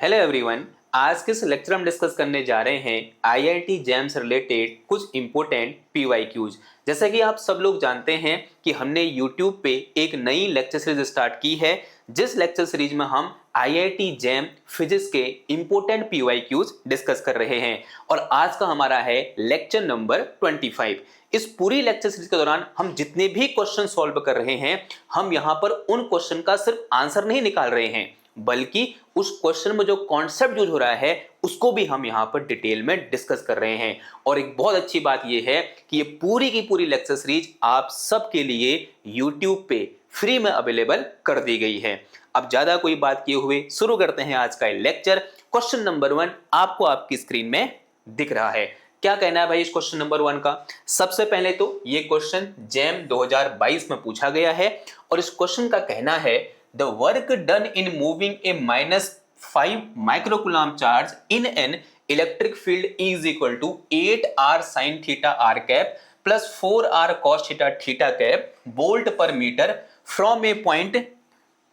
Hello everyone. आज के इस लेक्चर हम डिस्कस करने जा रहे हैं आईआईटी जैम से रिलेटेड कुछ इंपॉर्टेंट पीवाईक्यूज। जैसा कि आप सब लोग जानते हैं कि हमने यूट्यूब पे एक नई लेक्चर सीरीज स्टार्ट की है, जिस लेक्चर सीरीज में हम आईआईटी जैम फिजिक्स के इंपॉर्टेंट पीवाईक्यूज डिस्कस कर रहे हैं और आज का हमारा है लेक्चर नंबर 25। इस पूरी लेक्चर सीरीज के दौरान हम जितने भी क्वेश्चन सॉल्व कर रहे हैं, हम यहाँ पर उन क्वेश्चन का सिर्फ आंसर नहीं निकाल रहे हैं, बल्कि उस क्वेश्चन में जो कॉन्सेप्ट यूज हो रहा है उसको भी हम यहां पर डिटेल में डिस्कस कर रहे हैं। और एक बहुत अच्छी बात यह है कि ये पूरी की पूरी लेक्चर सीरीज आप सबके लिए YouTube पे फ्री में अवेलेबल कर दी गई है। अब ज्यादा कोई बात किए हुए शुरू करते हैं आज का लेक्चर। क्वेश्चन नंबर 1 आपको आपकी स्क्रीन में दिख रहा है। क्या कहना है भाई इस क्वेश्चन नंबर 1 का? सबसे पहले तो ये क्वेश्चन जैम 2022 में पूछा गया है और इस क्वेश्चन का कहना है The work done in moving a -5 microcoulomb charge in an electric field is equal to 8r sin theta r cap plus 4r cos theta theta cap volt per meter from a point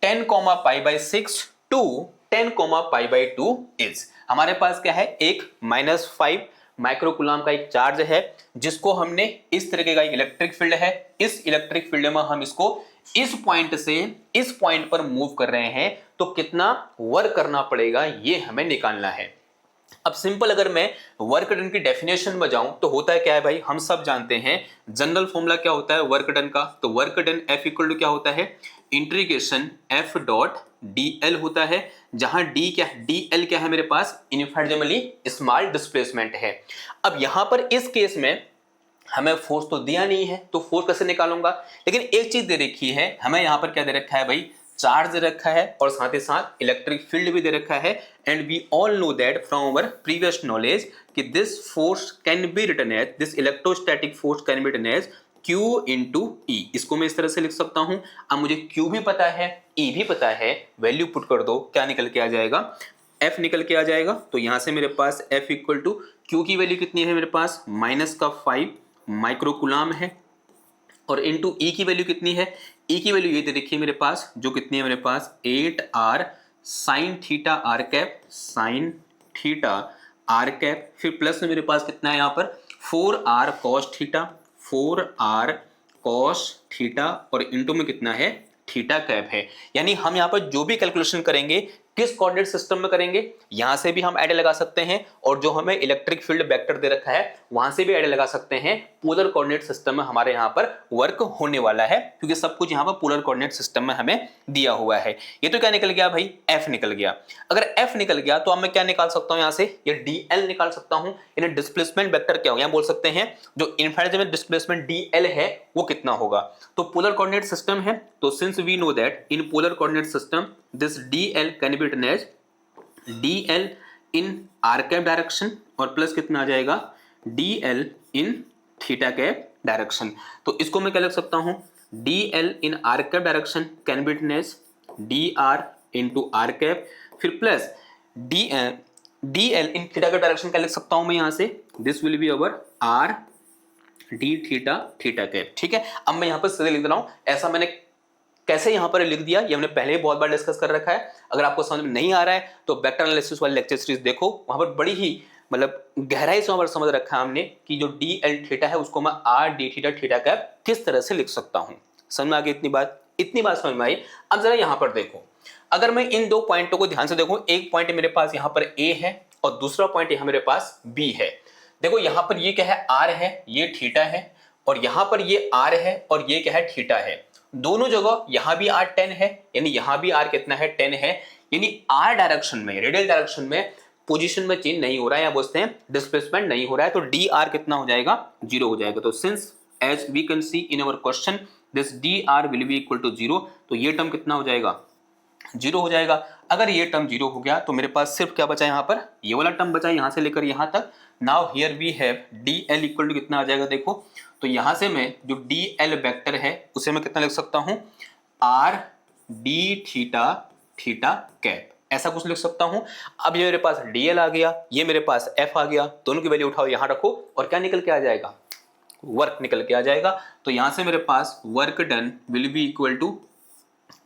10, pi by 6 to 10, pi by 2 is। हमारे पास क्या है, एक -5 microcoulomb का एक charge है जिसको हमने इस तरीके का एक इलेक्ट्रिक फील्ड है, इस इलेक्ट्रिक फील्ड में हम इसको इस पॉइंट से इस पॉइंट पर मूव कर रहे हैं, तो कितना वर्क करना पड़ेगा ये हमें निकालना है। अब सिंपल अगर मैं वर्क डन की डेफिनेशन में जाऊं तो होता है क्या है भाई, हम सब जानते हैं जनरल फॉर्मूला क्या होता है वर्क डन का। तो work done F equal to क्या होता है, इंटीग्रेशन F डॉट dl होता है, जहां d क्या है, dl क्या है मेरे पास, इनफिनिटेमली स्मॉल डिस्प्लेसमेंट है। अब यहां पर इस केस में हमें फोर्स तो दिया नहीं है, तो फोर्स कैसे निकालूंगा, लेकिन एक चीज दे रखी है हमें, यहां पर क्या दे रखा है भाई, चार्ज दे रखा है और साथ ही साथ इलेक्ट्रिक फील्ड भी दे रखा है। And we all know that from our previous knowledge कि this force can be written as, this electrostatic force can be written as Q into e. इसको मैं इस तरह से लिख सकता हूं। अब मुझे Q भी पता है, E भी पता है, वैल्यू पुट कर दो, क्या निकल के आ जाएगा, F निकल के आ जाएगा। तो यहां से मेरे पास F इक्वल टू Q की वैल्यू कितनी है मेरे पास, -5 माइक्रोकुलाम है, और इनटू ई की वैल्यू कितनी है, ई की वैल्यू ये दे रखी है मेरे पास, जो कितनी है मेरे पास 8r sine theta r cap, sine theta r cap, फिर प्लस में मेरे पास कितना है यहाँ पर 4r cos theta, 4r cos theta, और इनटू में कितना है थीटा कैप है। यानी हम यहाँ पर जो भी कैलकुलेशन करेंगे किस कोऑर्डिनेट सिस्टम में करेंगे, यहां से भी हम आइडिया लगा सकते हैं, और जो हमें इलेक्ट्रिक फील्ड वेक्टर दे रखा है वहां से भी आइडिया लगा सकते हैं। पोलर कोऑर्डिनेट सिस्टम में हमारे यहां पर वर्क होने वाला है, क्योंकि सब कुछ यहां पर पोलर कोऑर्डिनेट सिस्टम में हमें दिया हुआ है। ये तो क्या निकल गया भाई, F निकल गया। अगर F निकल गया तो अब मैं क्या निकाल सकता हूं, यहां से ये dl निकाल सकता हूं। यानी डिस्प्लेसमेंट वेक्टर क्या होगा, बोल सकते हैं जो इनफिनिटेसिमल डिस्प्लेसमेंट dl है वो कितना होगा। तो पोलर कोऑर्डिनेट सिस्टम है, तो since we know that in polar coordinate system this dl can be written as dl in r cap direction, और प्लस कितना आ जाएगा dl in theta cap direction. तो इसको मैं क्या लिख सकता हूं, dl in r cap direction can be written as dr into r cap, फिर plus dl in theta cap direction क्या लिख सकता हूं मैं यहां से, this will be our r d theta theta cap. ठीक है, अब मैं यहां पर सीधे लिख दे रहा हूं। ऐसा मैंने कैसे यहां पर लिख दिया ये हमने पहले ही बहुत बार डिस्कस कर रखा है। अगर आपको समझ में नहीं आ रहा है तो वेक्टर एनालिसिस वाली लेक्चर सीरीज देखो, वहां पर बड़ी ही गहराई से वहां पर समझ रखा है हमने कि जो dl थीटा है उसको मैं r d theta theta cap किस तरह से लिख सकता हूं। समझ में आ गई इतनी बात समझ में आई। अब जरा यहां पर देखो, अगर मैं इन दो पॉइंटों को ध्यान से देखूं, एक पॉइंट मेरे पास यहां पर A है और दूसरा पॉइंट यहां मेरे पास B है। देखो यहां पर ये क्या है, R है, ये थीटा है, और यहां पर ये R है और ये क्या है, थीटा है। दोनों जगह यहां भी R 10 है, यानी यहां भी R कितना है, 10 है। यानी R डायरेक्शन में, रेडियल डायरेक्शन में पोजीशन में चेंज नहीं हो रहा है, या बोलते हैं डिस्प्लेसमेंट नहीं हो रहा है, तो dr कितना हो जाएगा, 0 हो जाएगा। तो since as we can see in our question this dr will be equal to 0, तो ये टर्म कितना हो जाएगा, 0 हो जाएगा। अगर ये टर्म 0 हो गया तो मेरे पास सिर्फ क्या बचा यहाँ पर, ये वाला टर्म बचा, यहां से लेकर यहां तक। Now here we have dl equal to कितना आ जाएगा, देखो तो यहां से मैं जो dl वेक्टर है उसे मैं कितना लिख सकता हूं, r d theta theta cap, ऐसा कुछ लिख सकता हूं। अब ये मेरे पास dl आ गया, ये मेरे पास f आ गया, दोनों की वैल्यू उठाओ यहां रखो और क्या निकल के आ जाएगा, वर्क निकल के आ जाएगा। तो यहां से मेरे पास work done will be equal to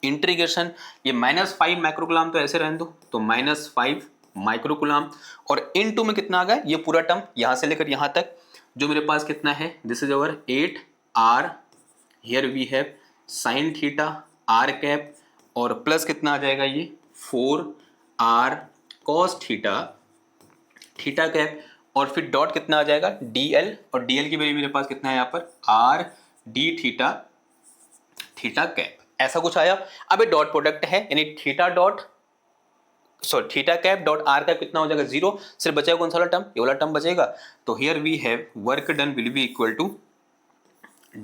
integration, ये -5 माइक्रोकुलाम तो ऐसे रहने दो, तो -5 माइक्रोकुलाम, और इनटू में कितना आ गया, ये पूरा टर्म यहां से लेकर यहां तक जो मेरे पास कितना है, this is our 8r, here we have sine theta r cap, और प्लस कितना आ जाएगा ये 4r cos theta theta cap, और फिर डॉट कितना आ जाएगा dl, और dl की वैल्यू मेरे पास कितना है यहाँ पर r d theta theta cap, ऐसा कुछ आया। अब ये डॉट प्रोडक्ट है, यानी theta dot sorry theta cap dot are cap कितना हो जाएगा 0, सिर्फ बचेगा कौन सा वाला टर्म, ये वाला टर्म बचेगा। तो here we have work done will be equal to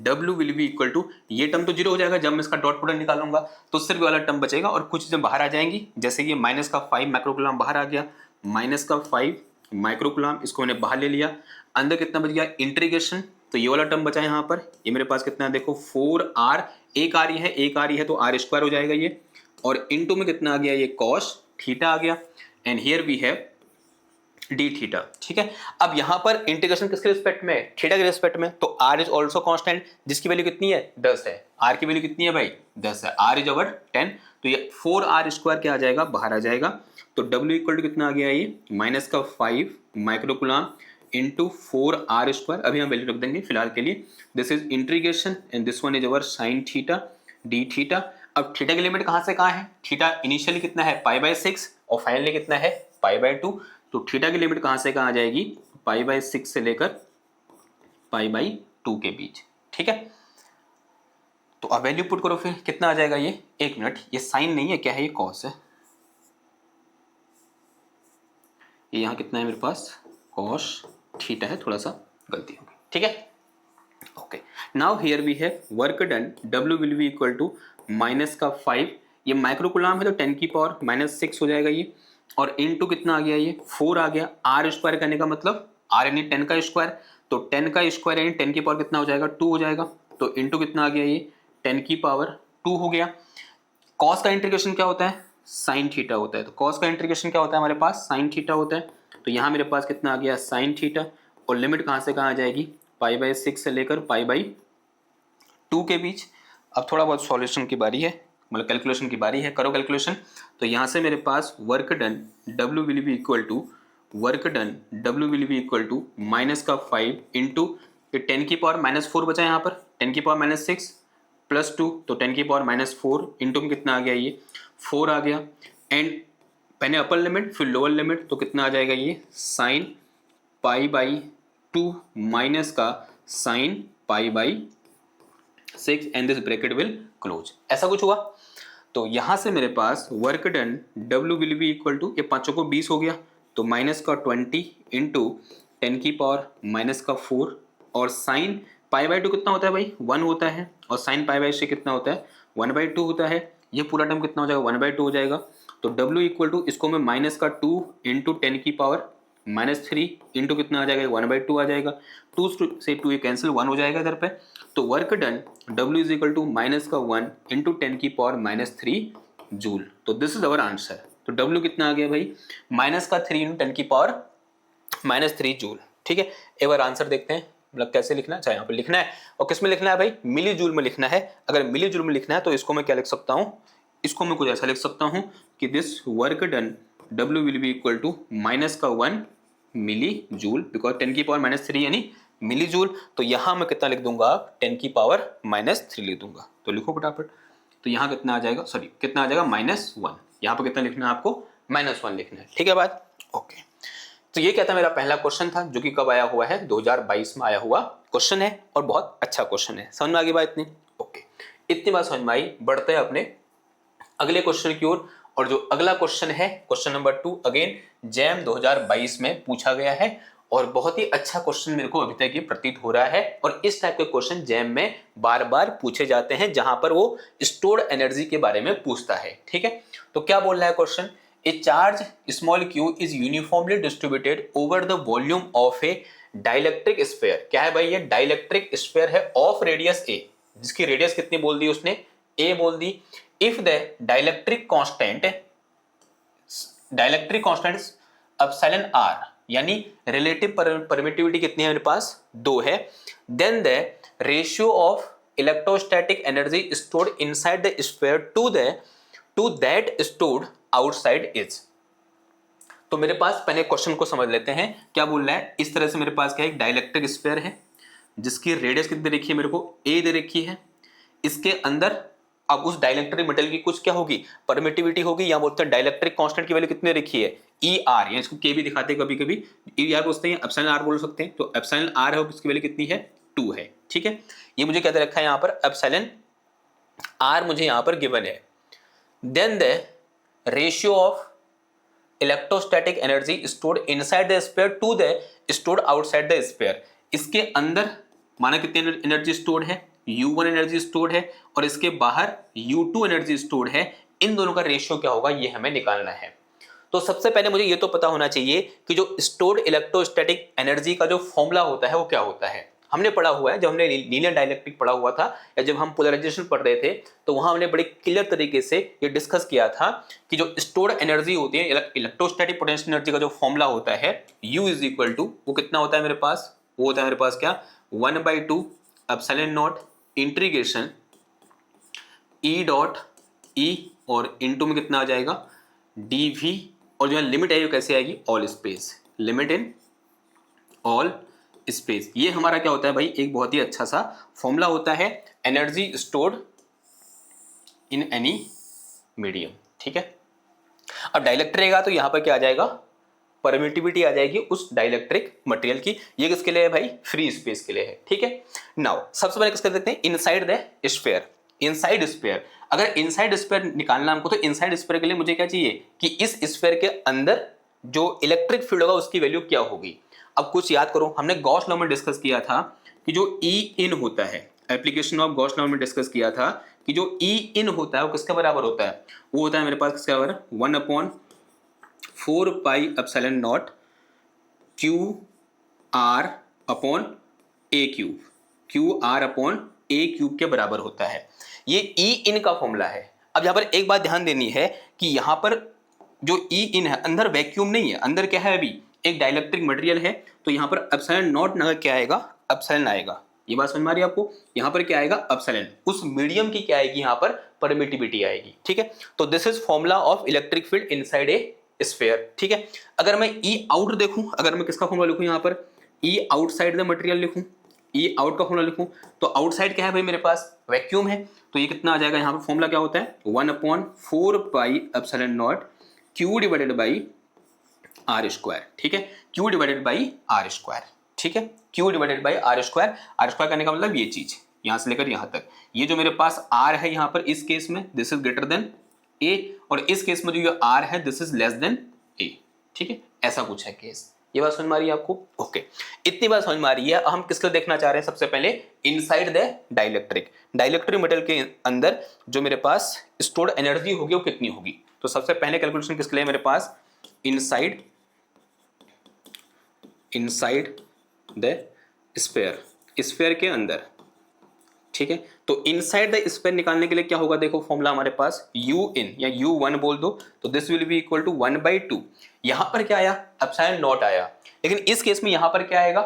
W will be equal to, ये टर्म तो 0 हो जाएगा जब मैं इसका डॉट प्रोडक्ट निकालूंगा, तो सिर्फ वाला टर्म बचेगा, और कुछ चीजें बाहर आ जाएंगी, जैसे कि -5 माइक्रोकुलाम बाहर आ गया, -5 माइक्रोकुलाम, इसको मैंने बाहर ले लिया। अंदर कितना बच गया इंटीग्रेशन, तो ये वाला टर्म बचा यहाँ पर, ये मेरे पास कितना है देखो 4r, एक आ रही है एक आ रही है, तो r स्क्वायर हो जाएगा ये, और इनटू में कितना आ गया ये cos थीटा आ गया, and here we have d theta. ठीक है, अब यहां पर इंटीग्रेशन किसके रिस्पेक्ट में, थीटा के रिस्पेक्ट में, तो r इज ऑल्सो कांस्टेंट, जिसकी वैल्यू कितनी है 10 है, r की वैल्यू कितनी है भाई 10 है, r इज ओवर 10, तो ये 4r स्क्वायर क्या आ जाएगा बाहर आ जाएगा, तो w इक्वल टू कितना आ गया ये -5 माइक्रोकुलाम इंटू 4r स्क्वायर, अभी हम वैल्यू रख देंगे फिलहाल के लिए, this is integration and this one is over sign theta D theta. अब थीटा की लिमिट कहां से कहां है, थीटा इनिशियली कितना है π/6 और फाइनली कितना है π/2, तो थीटा की लिमिट कहां से कहां आ जाएगी π/6 से लेकर π/2 के बीच। ठीक है, तो अब वैल्यू पुट करो, फिर कितना आ जाएगा ये, एक मिनट, ये साइन नहीं है, क्या है ये कॉस है, ये यहाँ कितना है मेरे पास कॉस थीटा है, थोड़ा सा गलती होगी। ठीक है, okay, now here we have work done W will be equal to -5, ये माइक्रोकुलाम है तो 10 की पावर -6 हो जाएगा ये, और इनटू कितना आ गया ये 4 आ गया, r स्क्वायर करने का मतलब r यानी 10 का स्क्वायर, तो 10 का स्क्वायर यानी 10 की पावर कितना हो जाएगा 2 हो जाएगा, तो इनटू कितना आ गया ये 10 की पावर 2 हो गया। कॉस का इंटीग्रेशन क्या होता है साइन थीटा होता है, तो कॉस का इंटीग्रेशन क्या होता है हमारे पास साइन थीटा होता है, तो यहाँ मेरे पास कितना आ गया साइन थीटा, और लिमिट कहाँ से कहाँ आ जाएगी π/6 से लेकर π/2 के बीच। अब थोड़ा बहुत सॉल्यूशन की बारी है, मतलब कैलकुलेशन की बारी है, करो कैलकुलेशन। तो यहाँ से मेरे पास work done W will be equal to -5 into 10 की पावर -4 बचा यहाँ पर, 10 की पावर -6 प्लस 2, तो 10 की पावर -4 इंटू में कितना आ गया ये 4 आ गया, एंड पहले अपर लिमिट फिर लोअर लिमिट, तो कितना आ जाएगा ये साइन π/2 माइनस का sine π/6 and this bracket will close, ऐसा कुछ हुआ। तो यहां से मेरे पास work done W will be equal to, ये पांचों को 20 हो गया, तो -20 इंटू 10 की पावर -4, और साइन π/2 कितना होता है भाई 1 होता है, और साइन π/6 कितना होता है 1/2 होता है, ये पूरा टर्म कितना हो जाएगा 1/2 हो जाएगा। तो W इक्वल टू, इसको मैं -2 इंटू 10 की पावर -3 इंटू कितना आ जाएगा 1/2 आ जाएगा, 2 से 2 ये कैंसिल 1 हो जाएगा इधर पे, तो work done W is equal to -1 into 10 की पावर -3 जूल, तो दिस इज अवर आंसर। तो W कितना आ गया भाई -3 इंटू 10 की पावर -3 जूल। ठीक है, एक बार आंसर देखते हैं, मतलब कैसे लिखना है, यहाँ पे लिखना है, और किस में लिखना है भाई मिली जूल में लिखना है। अगर मिली जूल में लिखना है तो इसको मैं क्या लिख सकता हूँ, इसको मैं कुछ ऐसा लिख सकता हूँ कि this work done W will be equal to -1 milli joule, because 10 की पावर -3 यानी मिली जूल, तो यहाँ मैं कितना लिख दूंगा 10 की पावर -3 लिख दूंगा, तो लिखो फटाफट। तो यहाँ कितना आ जाएगा, सॉरी कितना आ जाएगा -1, यहाँ पर कितना लिखना है आपको -1 लिखना है। ठीक है बात, ओके। तो ये क्या था मेरा पहला क्वेश्चन था, जो कि कब आया हुआ है 2022 में आया हुआ क्वेश्चन है, और बहुत अच्छा क्वेश्चन है। समझ में आ गई बात इतनी, ओके, इतनी बात समझ में आई। बढ़ते हैं अपने अगले क्वेश्चन की ओर, और जो अगला क्वेश्चन है क्वेश्चन नंबर 2, अगेन जैम 2022 में पूछा गया है, और बहुत ही अच्छा क्वेश्चन मेरे को अभी तक ये प्रतीत हो रहा है, और इस टाइप के क्वेश्चन जैम में बार बार पूछे जाते हैं, जहां पर वो स्टोर्ड एनर्जी के बारे में पूछता है। ठीक है, तो क्या बोल रहा है question, a charge small q is uniformly distributed over the volume of a dielectric sphere. क्या है भाई, ये डाइलेक्ट्रिक स्फीयर है ऑफ रेडियस a, जिसकी रेडियस कितनी बोल दी उसने a बोल दी। If the dielectric constant epsilon r, यानी रिलेटिव परमिटिविटी कितनी है मेरे पास 2 है, then the ratio of electrostatic energy stored inside the sphere to that stored outside is. तो मेरे पास पहले क्वेश्चन को समझ लेते हैं क्या बोल रहा है। इस तरह से मेरे पास क्या है, एक डाइलेक्ट्रिक स्फीयर है जिसकी रेडियस कितनी दे रखी है मेरे को, a दे रखी है। इसके अंदर अब उस डाइलेक्ट्रिक मेटल की कुछ क्या होगी, परमिटिविटी होगी, या बोलते हैं डाइलेक्ट्रिक कांस्टेंट की वैल्यू कितनी रखी है, ई आर, या इसको के भी दिखाते हैं कभी कभी, ई आर बोलते हैं, एप्सिलॉन आर बोल सकते हैं। तो एप्सिलॉन आर है, उसकी वैल्यू कितनी है, 2 है। ठीक है, ये मुझे क्या दे रखा है यहाँ पर, एप्सिलॉन आर मुझे यहाँ पर गिवन है। Then the ratio of electrostatic energy stored inside the sphere to the stored outside the sphere. इसके अंदर माना कितनी एनर्जी स्टोर्ड है, U1 एनर्जी स्टोर्ड है, और इसके बाहर U2 एनर्जी स्टोर्ड है। इन दोनों का रेशियो क्या होगा ये हमें निकालना है। तो सबसे पहले मुझे ये तो पता होना चाहिए कि जो स्टोर्ड इलेक्ट्रोस्टैटिक एनर्जी का जो फॉर्मूला होता है वो क्या होता है। हमने पढ़ा हुआ है, जब हमने लीनियर डाइलेक्ट्रिक पढ़ा हुआ था या जब हम पोलराइजेशन पढ़ रहे थे, तो वहां हमने बड़े क्लियर तरीके से ये डिस्कस किया था कि जो स्टोर्ड एनर्जी होती है, इलेक्ट्रोस्टैटिक पोटेंशियल एनर्जी का जो फॉर्मूला होता है U इज इक्वल टू, वो कितना होता है मेरे पास, वो होता है मेरे पास क्या, 1/2 epsilon not integration E dot E, और इनटू में कितना आ जाएगा, dV, और जो है लिमिट है वो कैसे आएगी, all space, limit in all space. ये हमारा क्या होता है भाई, एक बहुत ही अच्छा सा फॉर्मूला होता है, energy stored in any medium. ठीक है, अब डाइलेक्ट्रिक रहेगा तो यहां पर क्या आ जाएगा, परमिटिविटी आ जाएगी उस डाइलेक्ट्रिक मटेरियल की। ये किसके लिए है भाई, फ्री स्पेस के लिए है। ठीक है, नाउ सबसे पहले किसका देखते हैं, inside the sphere. Inside sphere, अगर इनसाइड स्फीयर निकालना हमको, तो इनसाइड स्फीयर के लिए मुझे क्या चाहिए कि इस स्फीयर के अंदर जो इलेक्ट्रिक फील्ड होगा उसकी वैल्यू क्या होगी। अब कुछ याद करो, हमने गॉस लॉ में डिस्कस किया था कि जो ई इन होता है, एप्लीकेशन ऑफ गॉस लॉ में डिस्कस किया था कि जो ई इन होता है वो किसके बराबर होता है, वो होता है मेरे पास किसके बराबर, 1/4 pi epsilon naught Q R upon ए क्यूब, क्यू आर अपॉन ए क्यूब के बराबर होता है। ये ई इन का फॉर्मूला है। अब यहाँ पर एक बात ध्यान देनी है कि यहाँ पर जो ई इन है, अंदर वैक्यूम नहीं है, अंदर क्या है, अभी एक डाइलेक्ट्रिक मटेरियल है, तो यहाँ पर एप्सिलॉन नॉट ना क्या आएगा, एप्सिलॉन आएगा। ये बात समझ में आ रही है आपको, यहाँ पर क्या आएगा, एप्सिलॉन, उस मीडियम की क्या आएगी, यहाँ पर परमिटिविटी आएगी। ठीक है, तो this is formula of electric field inside a sphere. ठीक है, अगर मैं ई आउट देखूं, अगर मैं किसका फॉर्मूला लिखूं, यहाँ पर ई आउटसाइड द मटेरियल लिखूं, ई आउट का फॉर्मूला लिखूं, तो आउटसाइड क्या है भाई मेरे पास, वैक्यूम है। तो ये कितना आ जाएगा, यहाँ पर फॉर्मूला क्या होता है, 1/4 pi epsilon naught q divided by r square. ठीक है, q divided by r square. ठीक है, q divided by r square. R square करने का मतलब ये चीज यहां से लेकर यहां तक, ये जो मेरे पास आर है यहाँ पर इस केस में दिस इज ग्रेटर देन ए, और इस केस में जो ये आर है दिस इज लेस देन ए। ठीक है, ऐसा कुछ है केस। ये बात समझ में आ रही है आपको, ओके, इतनी बात समझ में आ रही है। हम किसको देखना चाह रहे हैं, सबसे पहले inside the dielectric, dielectric metal के अंदर जो मेरे पास स्टोर्ड एनर्जी होगी वो कितनी होगी। तो सबसे पहले कैलकुलेशन किसके लिए मेरे पास, इनसाइड द स्फीयर, स्फीयर के अंदर। ठीक है, तो इनसाइड द स्फीयर निकालने के लिए क्या होगा, देखो फॉर्मूला हमारे पास U इन या U1 बोल दो, तो this will be equal to 1/2। यहां पर क्या आया, एप्सिलॉन नॉट आया, लेकिन इस केस में यहां पर क्या आएगा,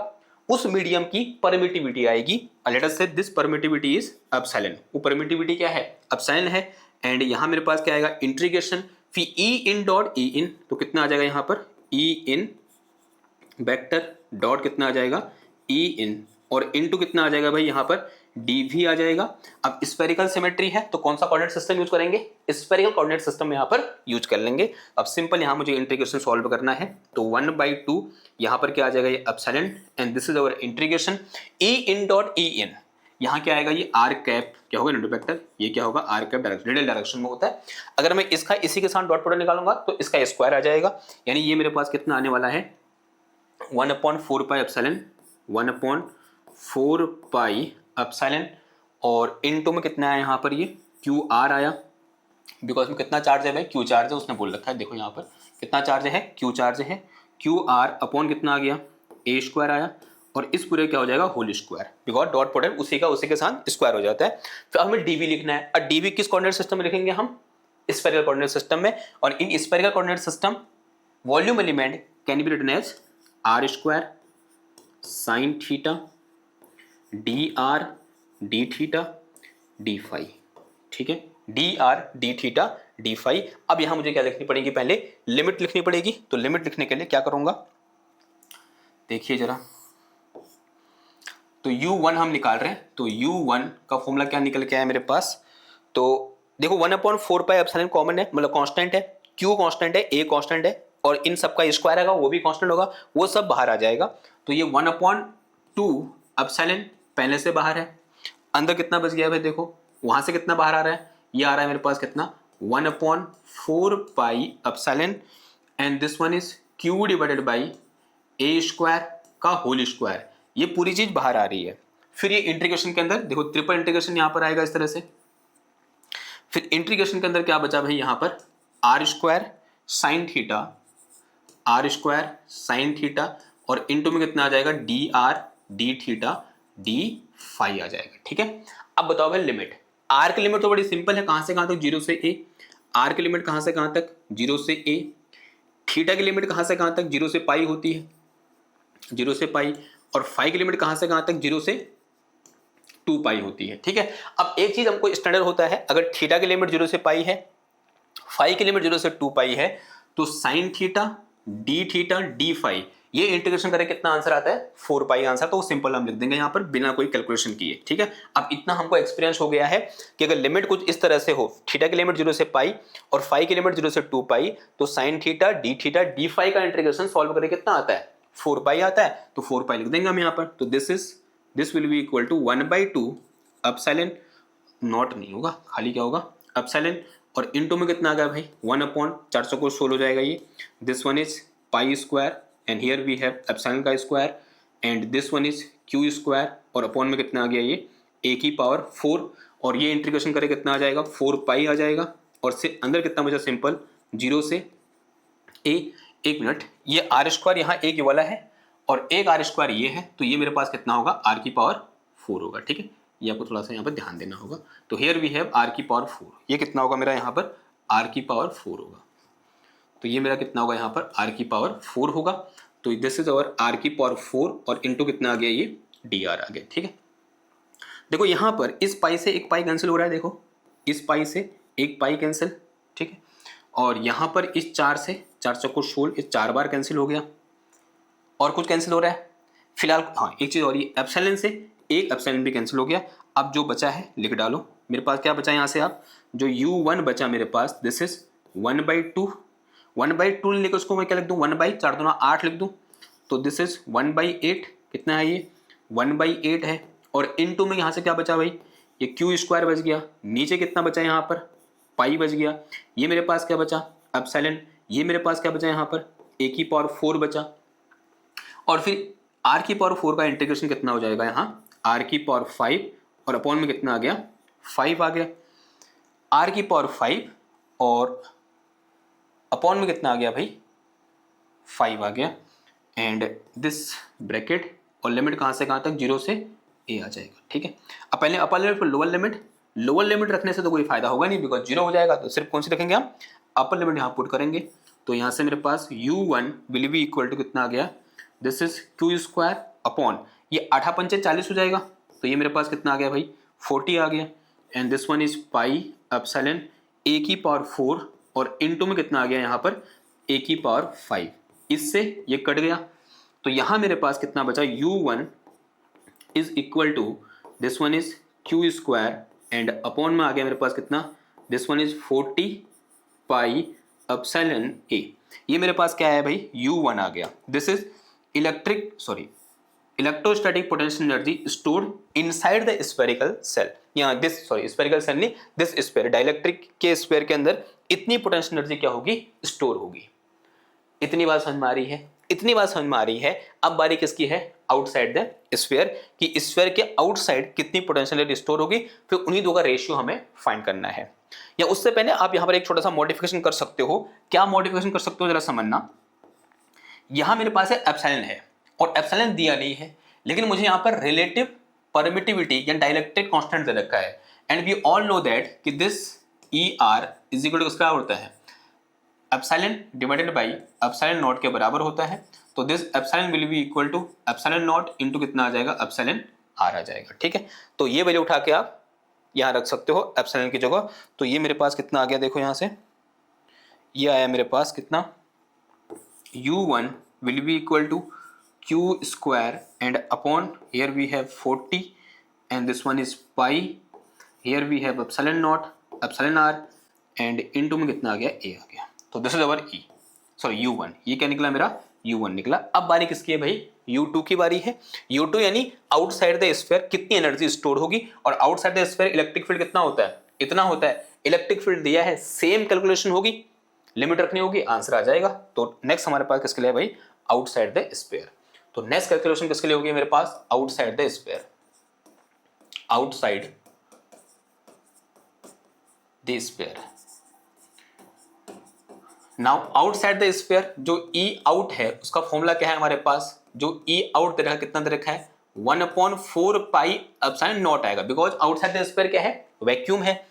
उस मीडियम की परमिटिविटी आएगी। लेट अस से दिस परमिटिविटी इज एप्सिलॉन, वो परमिटिविटी क्या है, एप्सिलॉन है। एंड यहां मेरे पास क्या आएगा, इंटीग्रेशन फिर ई इन डॉट ई इन, तो कितना आ जाएगा यहाँ पर, ई इन वेक्टर डॉट कितना आ जाएगा, ई इन, और इनटू कितना आ जाएगा भाई यहाँ पर, dv आ जाएगा। अब स्फेरिकल सिमेट्री है तो कौन सा कोऑर्डिनेट सिस्टम यूज करेंगे, स्फेरिकल कोऑर्डिनेट सिस्टम यहाँ पर यूज कर लेंगे। अब सिंपल यहाँ मुझे इंटीग्रेशन सॉल्व करना है, तो 1/2 यहाँ पर क्या आ जाएगा, ये epsilon, and this is our integration e in dot e in, यहाँ क्या आएगा, ये आर कैप क्या होगा, यूनिट वेक्टर, ये क्या होगा, r cap direction, radial direction में होता है। अगर मैं इसका इसी के साथ डॉट प्रोडक्ट निकालूंगा तो इसका स्क्वायर आ जाएगा, यानी ये मेरे पास कितना आने वाला है, 1/4 पाई एप्सिलॉन, 1/4 पाई एप्सिलॉन, और इनटू में कितना आया यहाँ पर, ये क्यू आर आया, बिकॉज में कितना चार्ज है भाई, क्यू चार्ज है, उसने बोल रखा है, देखो यहाँ पर कितना चार्ज है, क्यू चार्ज है, क्यू आर अपॉन कितना आ गया, ए स्क्वायर आया, और इस पूरे क्या हो जाएगा, whole square, because dot product उसी के साथ स्क्वायर हो जाता है। फिर हमें डीवी लिखना है, और डीवी किस कोऑर्डिनेट सिस्टम में लिखेंगे हम, स्फेरिकल कोऑर्डिनेट सिस्टम में, और in spherical coordinate system volume element can be written as r square sine theta d r d theta d phi, ठीक है, d r d theta d phi. अब यहां मुझे क्या लिखनी पड़ेगी, पहले लिमिट लिखनी पड़ेगी। तो लिमिट लिखने के लिए क्या करूंगा, देखिए जरा, तो u1 हम निकाल रहे हैं, तो u1 का फॉर्मूला क्या निकल के आया मेरे पास, तो देखो 1/4 एप्सिलॉन कॉमन है, मतलब कांस्टेंट है, q कांस्टेंट है, a कांस्टेंट है, और इन सबका स्क्वायर आएगा वो भी कांस्टेंट होगा, वो सब बाहर आ जाएगा। तो ये 1/2 एप्सिलॉन पहले से बाहर है, अंदर कितना बच गया भाई, देखो वहां से कितना बाहर आ रहा है, ये आ रहा है मेरे पास कितना 1/4 pi epsilon, and this one is q divided by a square का होल स्क्वायर, ये पूरी चीज बाहर आ रही है। फिर ये इंटीग्रेशन के अंदर देखो ट्रिपल इंटीग्रेशन यहां पर आएगा इस तरह से। फिर इंटीग्रेशन के अंदर क्या बचा भाई, यहां पर r square sine theta, r square sine theta, और इनटू में कितना आ जाएगा d r d theta d phi आ जाएगा, ठीक है। अब बताओ भाई लिमिट, आर की लिमिट तो बड़ी सिंपल है, कहां से कहां तक, 0 से a। आर की लिमिट कहां से कहां तक, 0 से a। थीटा की लिमिट कहां से कहां तक, 0 से पाई होती है, 0 से पाई। और फाई की लिमिट कहां से कहां तक, 0 से 2 पाई होती है, ठीक है। अब एक चीज हमको स्टैंडर्ड होता है, अगर थीटा की लिमिट 0 से पाई है, फाई की लिमिट 0 से 2 पाई है, तो साइन थीटा डी फाई, ये इंटीग्रेशन करें कितना आंसर आता है, 4 पाई आंसर। तो वो सिंपल हम लिख देंगे यहाँ पर बिना कोई कैलकुलेशन किए, ठीक है। अब इतना हमको एक्सपीरियंस हो गया है कि अगर लिमिट कुछ इस तरह से हो, थीटा की लिमिट 0 से पाई और फाई की लिमिट 0 से 2 पाई, तो साइन थीटा डी फाई का इंटीग्रेशन सॉल्व करें कितना आता है, 4 पाई आता है। तो 4 पाई लिख देंगे हम यहाँ पर। तो this will be equal to 1/2 epsilon, naught नहीं होगा, खाली क्या होगा एप्सिलॉन, और इनटू में कितना आ गया भाई 1/400 को 16 हो जाएगा ये। This one is pi square and here we have epsilon का square, and this one is Q square, और अपॉन में कितना आ गया ये a की पावर 4, और ये इंटीग्रेशन करें कितना आ जाएगा 4 पाई आ जाएगा, और से अंदर कितना बचा सिंपल 0 से a। एक मिनट, ये आर स्क्वायर यहाँ a की वाला है और एक आर स्क्वायर ये है, तो ये मेरे पास कितना होगा r की पावर 4 होगा, ठीक है। ये आपको थोड़ा सा यहाँ पर ध्यान देना होगा। तो हियर वी हैव r की पावर 4, ये कितना होगा मेरा यहाँ पर r की पावर 4 होगा। तो ये मेरा कितना होगा यहाँ पर r की पावर 4 होगा। तो दिस इज अवर r की पावर 4, और इनटू कितना आ गया ये dr आ गया, ठीक है। देखो यहाँ पर इस पाई से एक पाई कैंसिल हो रहा है, देखो इस पाई से एक पाई कैंसिल, ठीक है। और यहाँ पर इस 4 से 4 चौको 16, इस 4 बार कैंसिल हो गया, और कुछ कैंसिल हो रहा है फिलहाल, हाँ एक चीज और, ये एप्सिलॉन से एक एप्सिलॉन भी कैंसिल हो गया। अब जो बचा है लिख डालो, मेरे पास क्या बचा यहाँ से, आप जो u1 बचा मेरे पास, दिस इज 1/2, 1/2 लेकर उसको मैं क्या लिख दूँ 1/4 दूना 8 लिख दूँ, तो दिस इज 1/8, कितना है ये 1/8 है। और इनटू में यहाँ से क्या बचा भाई, ये क्यू स्क्वायर बच गया, नीचे कितना बचा यहाँ पर पाई बच गया, ये मेरे पास क्या बचा एप्सिलॉन, ये मेरे पास क्या बचा यहाँ पर a की पावर 4 बचा, और फिर r की पावर 4 का इंटीग्रेशन कितना हो जाएगा यहाँ r की पावर 5, और अपॉन में कितना आ गया 5 आ गया, r की पावर 5 और अपॉन में कितना आ गया भाई 5 आ गया, एंड दिस ब्रैकेट, और लिमिट कहाँ से कहाँ तक 0 से a आ जाएगा, ठीक है। अब पहले अपर लिमिट पर लोअर लिमिट रखने से तो कोई फायदा होगा नहीं, बिकॉज 0 हो जाएगा, तो सिर्फ कौन सी रखेंगे हम अपर लिमिट यहाँ पुट करेंगे। तो यहाँ से मेरे पास u1 will be equal to कितना आ गया, this is Q square upon, ये 8×5 40 हो जाएगा, तो ये मेरे पास कितना आ गया भाई 40 आ गया, and this one is pi epsilon a की पावर 4, और इनटू में कितना आ गया यहाँ पर a की पावर 5, इससे ये कट गया। तो यहाँ मेरे पास कितना बचा u1 is equal to this one is Q square, and upon में आ गया मेरे पास कितना, this one is 40 pi epsilon a। ये मेरे पास क्या है भाई u1 आ गया, this is electrostatic potential energy stored inside the spherical shell, यहाँ स्फेरिकल सेल नहीं, दिस स्फीयर, डाइलेक्ट्रिक के स्फीयर के अंदर इतनी पोटेंशियल एनर्जी क्या होगी स्टोर होगी। इतनी बात समझ में आ रही है, इतनी बात समझ में आ रही है। अब बारी किसकी है आउटसाइड द स्फीयर, कि स्फीयर के आउटसाइड कितनी पोटेंशियल एनर्जी स्टोर होगी, फिर उन्हीं दो का रेशियो हमें फाइंड करना है। या उससे पहले आप यहाँ पर एक छोटा सा मॉडिफिकेशन कर सकते हो। क्या मॉडिफिकेशन कर सकते हो जरा समझना। यहां मेरे पास एप्सिलॉन है और एप्सिलॉन दिया नहीं है, लेकिन मुझे यहां पर रिलेटिव परमिटिविटी या डाइलेक्ट्रिक कांस्टेंट दे रखा है, and we all know that कि this ER is equal to किसका होता है epsilon divided by epsilon naught के बराबर होता है। तो this epsilon will be equal to epsilon naught into कितना आ जाएगा एप्सिलॉन R आ जाएगा, ठीक है। तो ये वैल्यू उठा के आप यहाँ रख सकते हो एप्सिलॉन की जगह। तो ये मेरे पास कितना आ गया देखो यहाँ से, ये आया मेरे पास कितना, u1 will be equal to q square and upon here we have 40 and this one is pi, here we have epsilon naught epsilon r and into में कितना आ गया a आ गया। तो this is our e, sorry u1, ये क्या निकला मेरा u1 निकला। अब बारी किसकी है भाई, u2 की बारी है। u2 यानी आउटसाइड द स्फीयर कितनी एनर्जी स्टोर होगी, और outside the sphere electric field कितना होता है, इतना होता है। इलेक्ट्रिक फील्ड दिया है, सेम कैलकुलेशन होगी, लिमिट रखनी होगी, आंसर आ जाएगा। तो नेक्स्ट हमारे पास किसके लिए है भाई, आउटसाइड द स्फीयर। तो नेक्स्ट कैलकुलेशन किसके लिए होगी मेरे पास, outside the sphere, outside the sphere. Now outside the sphere जो ई आउट है उसका फॉर्मूला क्या है हमारे पास, जो ई आउट दे रखा है कितना दे रखा है 1/4 पाई एप्सिलॉन नॉट आएगा, बिकॉज आउटसाइड द स्फीयर क्या है, वैक्यूम है।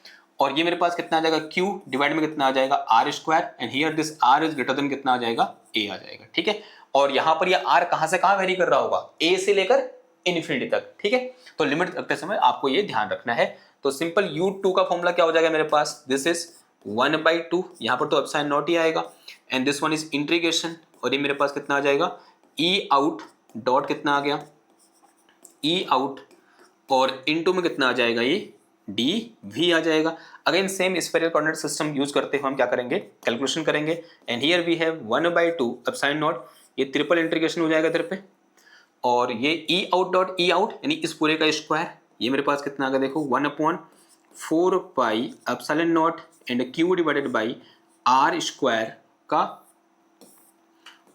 और ये मेरे पास कितना आ जाएगा Q डिवाइड में कितना आ जाएगा R square, and here this R is greater than कितना आ जाएगा A आ जाएगा, ठीक है। और यहाँ पर ये R कहाँ से कहाँ वेरी कर रहा होगा, A से लेकर इन्फिनिटी तक, ठीक है। तो लिमिट रखते समय आपको ये ध्यान रखना है। तो सिंपल U2 का फॉर्मूला क्या हो जाएगा मेरे पास, दिस इज 1/2, यहाँ पर तो एप्सिलॉन नॉट ही आएगा, and this one is integration, और ये मेरे पास कितना आ जाएगा E आउट डॉट कितना आ गया E आउट, और इनटू में कितना आ जाएगा ये डी वी आ जाएगा। Again same spherical coordinate system use करते हुए हम क्या करेंगे, कैलकुलेशन करेंगे। And here we have 1/2 epsilon naught, ये ट्रिपल इंटीग्रेशन हो जाएगा इधर पे, और ये E out dot E out यानी इस पूरे का स्क्वायर, ये मेरे पास कितना आ गया देखो 1/4 pi epsilon naught and q divided by r square का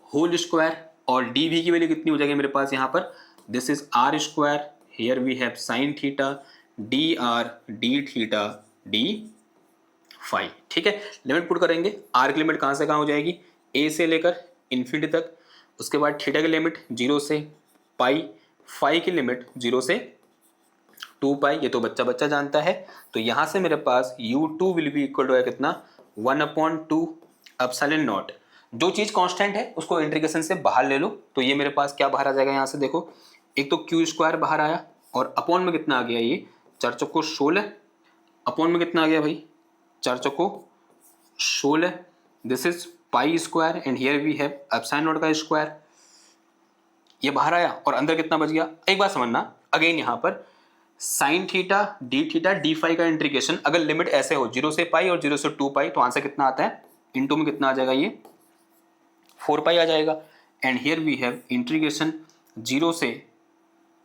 होल स्क्वायर, और डी वी की वैल्यू कितनी हो जाएगी मेरे पास यहाँ पर, this is r square, here we have sine theta d r d theta d phi, ठीक है। लिमिट पुट करेंगे, आर की लिमिट कहाँ से कहाँ हो जाएगी, ए से लेकर इन्फिनिटी तक, उसके बाद थीटा की लिमिट 0 से पाई, फाई की लिमिट 0 से 2 पाई, ये तो बच्चा बच्चा जानता है। तो यहाँ से मेरे पास u2 will be equal to है कितना 1/2 एप्सिलॉन नॉट, जो चीज़ कांस्टेंट है उसको इंटीग्रेशन से बाहर ले लो, तो ये मेरे पास क्या बाहर आ जाएगा यहाँ से देखो, एक तो क्यू स्क्वायर बाहर आया, और अपॉन में कितना आ गया ये 4 चौको 16, अपॉन में कितना आ गया भाई 4 चौको 16, this is pi square and here we have epsilon naught का स्क्वायर, ये बाहर आया और अंदर कितना बच गया। एक बात समझना, अगेन यहाँ पर साइन थीटा डी फाई का इंटीग्रेशन अगर लिमिट ऐसे हो 0 से पाई और 0 से 2 पाई, तो आंसर कितना आता है, इनटू में कितना आ जाएगा ये 4 पाई आ जाएगा। And here we have integration 0 से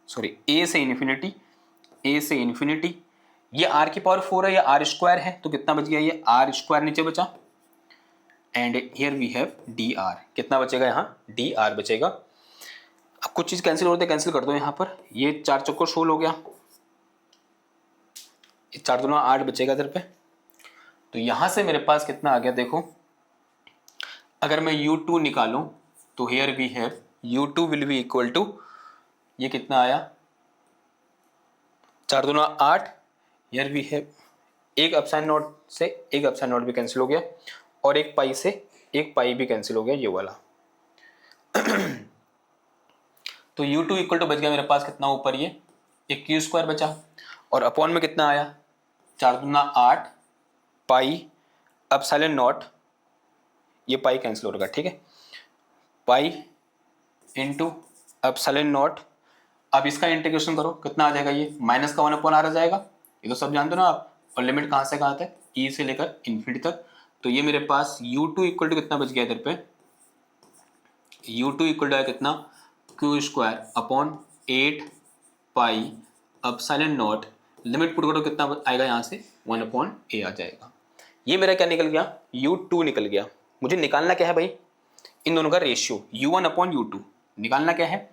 सॉरी ए से इन्फिनिटी, ये आर की पावर 4 है, ये आर स्क्वायर है, तो कितना बच गया ये आर स्क्वायर नीचे बचा, and here we have d r, कितना बचेगा यहाँ डी आर बचेगा। अब कुछ चीज़ कैंसिल होते हैं, कैंसिल कर दो यहाँ पर, ये 4 चौको 16 हो गया, ये 4 दूना 8 बचेगा इधर पे। तो यहाँ से मेरे पास कितना आ गया देखो, अगर मैं u2 निकालूं तो here we have u2 will be equal to, ये कितना आया 4 दूना 8, हियर वी हैव एक एप्सिलॉन नॉट से एक एप्सिलॉन नॉट भी कैंसिल हो गया, और एक पाई से एक पाई भी कैंसिल हो गया ये वाला। तो u2 इक्वल टू बच गया मेरे पास कितना ऊपर, ये एक क्यू स्क्वायर बचा, और अपॉन में कितना आया 4 दूना 8 पाई एप्सिलॉन नॉट, ये पाई कैंसिल हो रहा है, ठीक है, पाई इंटू एप्सिलॉन नॉट। अब इसका इंटीग्रेशन करो कितना आ जाएगा, ये माइनस का 1/r आ जाएगा, ये तो सब जानते हो ना आप, और लिमिट कहाँ से कहाँ तक, ई से लेकर इन्फिनिटी तक। तो ये मेरे पास u2 इक्वल टू कितना बच गया इधर पे, u2 इक्वल टू है कितना Q square upon 8 pi epsilon not, limit put करो कितना आएगा यहाँ से 1/a आ जाएगा। ये मेरा क्या निकल गया u2 निकल गया। मुझे निकालना क्या है भाई, इन दोनों का रेशियो u1/u2 निकालना क्या है,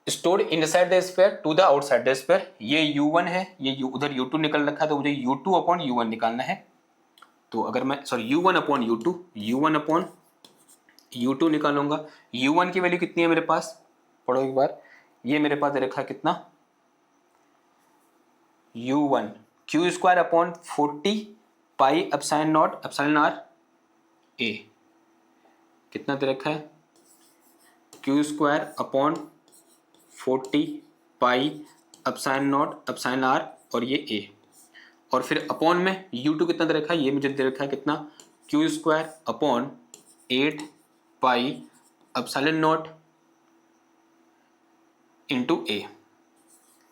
stored inside the sphere to the outside the sphere, ये u1 है, ये उधर u2 निकल रखा है, तो मुझे u2/u1 निकालना है। तो अगर मैं सॉरी u1/u2 निकालूंगा, u1 की वैल्यू कितनी है मेरे पास, पढ़ो एक बार, ये मेरे पास दे रखा है कितना u1 Q square upon 40 pi epsilon naught epsilon R a, कितना दे रखा है Q square upon 40 pi epsilon naught epsilon R और ये ए, और फिर अपॉन में u2 कितना दे रखा है, ये मुझे दे रखा है कितना, Q square upon 8 pi epsilon naught into a.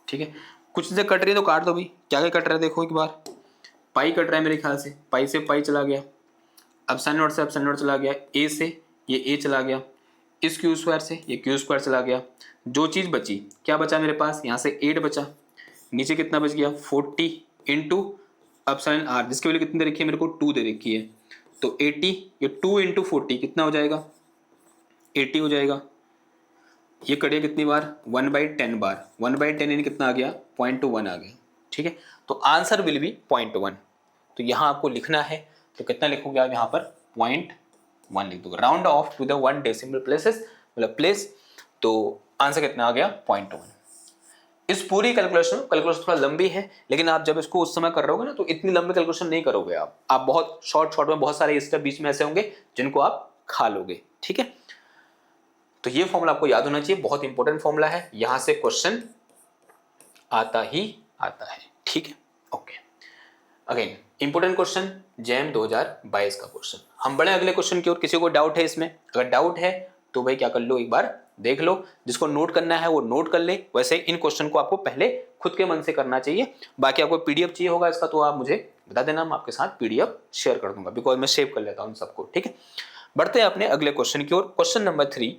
ठीक है, कुछ चीजें कट रही है तो काट दो भाई, क्या क्या कट रहा है देखो एक बार। पाई कट रहा है मेरे ख्याल से, पाई से पाई चला गया, अपसाइन नॉट से अपसाइन नॉट चला गया, ए से ये ए चला गया, इस क्यू स्क्वायर से ये क्यू स्क्वायर चला गया। जो चीज़ बची, क्या बचा मेरे पास, यहाँ से 8 बचा, नीचे कितना बच गया 40 इंटू अपसाइन आर, जिसकी वैल्यू कितनी दे रखी है मेरे को 2 दे रखी है, तो 80, ये 2 इंटू 40 कितना हो जाएगा 80 हो जाएगा। ये कटिए कितनी बार 1/10 बार, 1/10 यानी कितना आ गया 0.1 आ गया। ठीक है, तो आंसर विल बी 0.1। तो यहाँ आपको लिखना है तो कितना लिखोगे आप यहाँ पर 0.1 लिख दोगे, round off to the 1 decimal places मतलब प्लेस, तो आंसर कितना आ गया 0.1। इस पूरी कैलकुलेशन थोड़ा लंबी है, लेकिन आप जब इसको उस समय कर रहे होगे ना तो इतनी लंबी कैलकुलेशन नहीं करोगे आप बहुत शॉर्ट में बहुत सारे स्टेप बीच में ऐसे होंगे जिनको आप खा लोगे। ठीक है, तो ये फॉर्मूला आपको याद होना चाहिए, बहुत इंपॉर्टेंट फॉर्मूला है, यहां से क्वेश्चन आता ही आता है। ठीक है, okay, again important question jam 2022 का क्वेश्चन। हम बढ़े अगले क्वेश्चन की ओर। किसी को डाउट है इसमें, अगर डाउट है तो भाई क्या कर लो, एक बार देख लो, जिसको नोट करना है वो नोट कर ले। वैसे इन क्वेश्चन को आपको पहले खुद के मन से करना चाहिए, बाकी आपको पीडीएफ चाहिए होगा इसका तो आप मुझे बता देना, मैं आपके साथ पीडीएफ शेयर कर दूंगा, बिकॉज मैं सेव कर लेता हूँ सबको। ठीक है, बढ़ते हैं अपने अगले क्वेश्चन की ओर। क्वेश्चन नंबर 3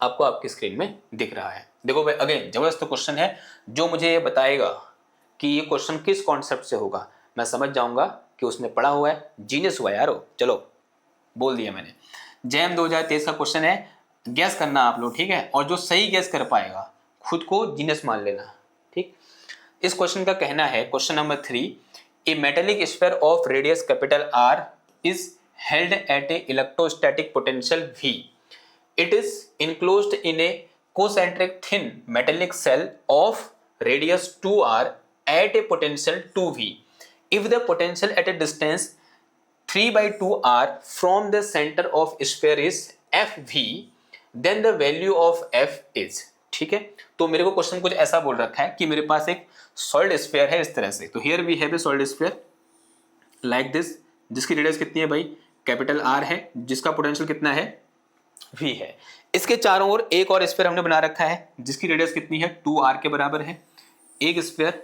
आपको आपकी स्क्रीन में दिख रहा है। देखो भाई, अगेन जबरदस्त क्वेश्चन है, जो मुझे ये बताएगा कि ये क्वेश्चन किस कॉन्सेप्ट से होगा, मैं समझ जाऊंगा कि उसने पढ़ा हुआ है, जीनियस हुआ यार वो। चलो बोल दिया मैंने, जैम 2023 का क्वेश्चन है, गैस करना आप लोग। ठीक है, और जो सही गैस कर पाएगा खुद को जीनियस मान लेना। ठीक, इस क्वेश्चन का कहना है, question number 3, A metallic sphere of radius capital R is held at A electrostatic potential V. It is enclosed in a concentric thin metallic cell of radius 2r at a potential 2V. If the potential at a distance 3/2r from the center of sphere is FV, then the value of F is। ठीक है, तो मेरे को question कुछ ऐसा बोल रखा है कि मेरे पास एक सॉलिड स्फीयर है इस तरह से, तो here we have a solid sphere like this, जिसकी रेडियस कितनी है भाई कैपिटल R है, जिसका पोटेंशियल कितना है V है। इसके चारों ओर एक और स्फीयर हमने बना रखा है जिसकी रेडियस कितनी है 2r के बराबर है। एक स्फीयर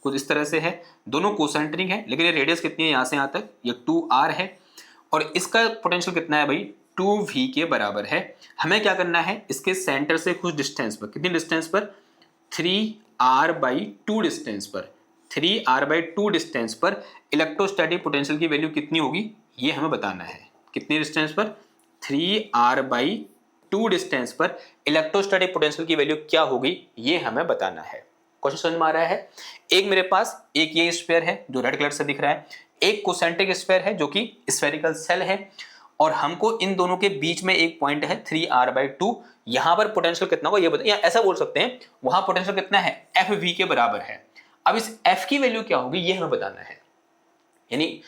कुछ इस तरह से है, दोनों कोसेंट्रिक है, लेकिन ये रेडियस कितनी है यहाँ से यहाँ तक, ये 2r है, और इसका पोटेंशियल कितना है भाई 2v के बराबर है। हमें क्या करना है, इसके सेंटर से कुछ डिस्टेंस पर, कितनी डिस्टेंस पर 3r/2 डिस्टेंस पर, 3r/2 डिस्टेंस पर इलेक्ट्रोस्टैटिक पोटेंशियल की वैल्यू कितनी होगी ये हमें बताना है। कितनी डिस्टेंस पर 3r/2 डिस्टेंस पर इलेक्ट्रोस्टैटिक पोटेंशियल की वैल्यू क्या होगी ये हमें बताना है। क्वेश्चन समझ में आ रहा है। एक मेरे पास एक ये स्फीयर है जो रेड कलर से दिख रहा है, एक कोसेंट्रिक स्फीयर है जो कि स्फेरिकल सेल है, और हमको इन दोनों के बीच में एक पॉइंट है 3r/2। यहां पर पोटेंशियल कितना होगा ये बताइए, या ऐसा बोल सकते हैं वहां पोटेंशियल कितना है FV के बराबर है। अब इस F की वैल्यू क्या होगी ये हमें बताना है, यानी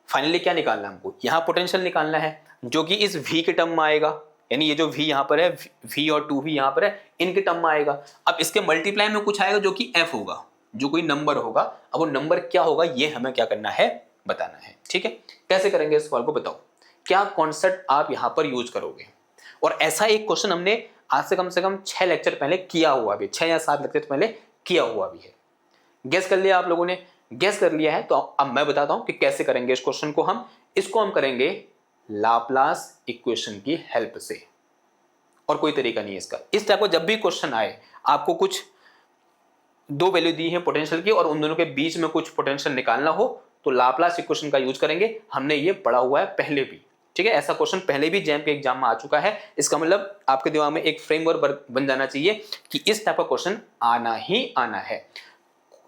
फाइनली क्या निकालना है हमको, यहाँ पोटेंशियल निकालना है जो कि इस V के टर्म में आएगा, यानी ये जो V यहाँ पर है, V और 2V यहाँ पर है, इनके टर्म में आएगा। अब इसके मल्टीप्लाई में कुछ आएगा जो कि F होगा, जो कोई नंबर होगा। अब वो नंबर क्या होगा ये हमें क्या करना है बताना है। ठीक है, कैसे करेंगे इस सवाल को बताओ, क्या कॉन्सेप्ट आप यहाँ पर यूज करोगे। और ऐसा एक क्वेश्चन हमने आज से कम 6 लेक्चर पहले किया हुआ भी, 6 या 7 लेक्चर पहले किया हुआ भी है। गेस कर लिया आप लोगों ने, गेस कर लिया है तो अब मैं बताता हूं कि कैसे करेंगे इस क्वेश्चन को। इसको हम करेंगे लाप्लास इक्वेशन की हेल्प से, और कोई तरीका नहीं है इसका। इस टाइप का जब भी क्वेश्चन आए, आपको कुछ दो वैल्यू दी है पोटेंशियल की और उन दोनों के बीच में कुछ पोटेंशियल निकालना हो, तो लाप्लास इक्वेशन का यूज करेंगे। हमने ये पढ़ा हुआ है पहले भी, ठीक है, ऐसा क्वेश्चन पहले भी जैम के एग्जाम में आ चुका है। इसका मतलब आपके दिमाग में एक फ्रेमवर्क बन जाना चाहिए कि इस टाइप का क्वेश्चन आना ही आना है।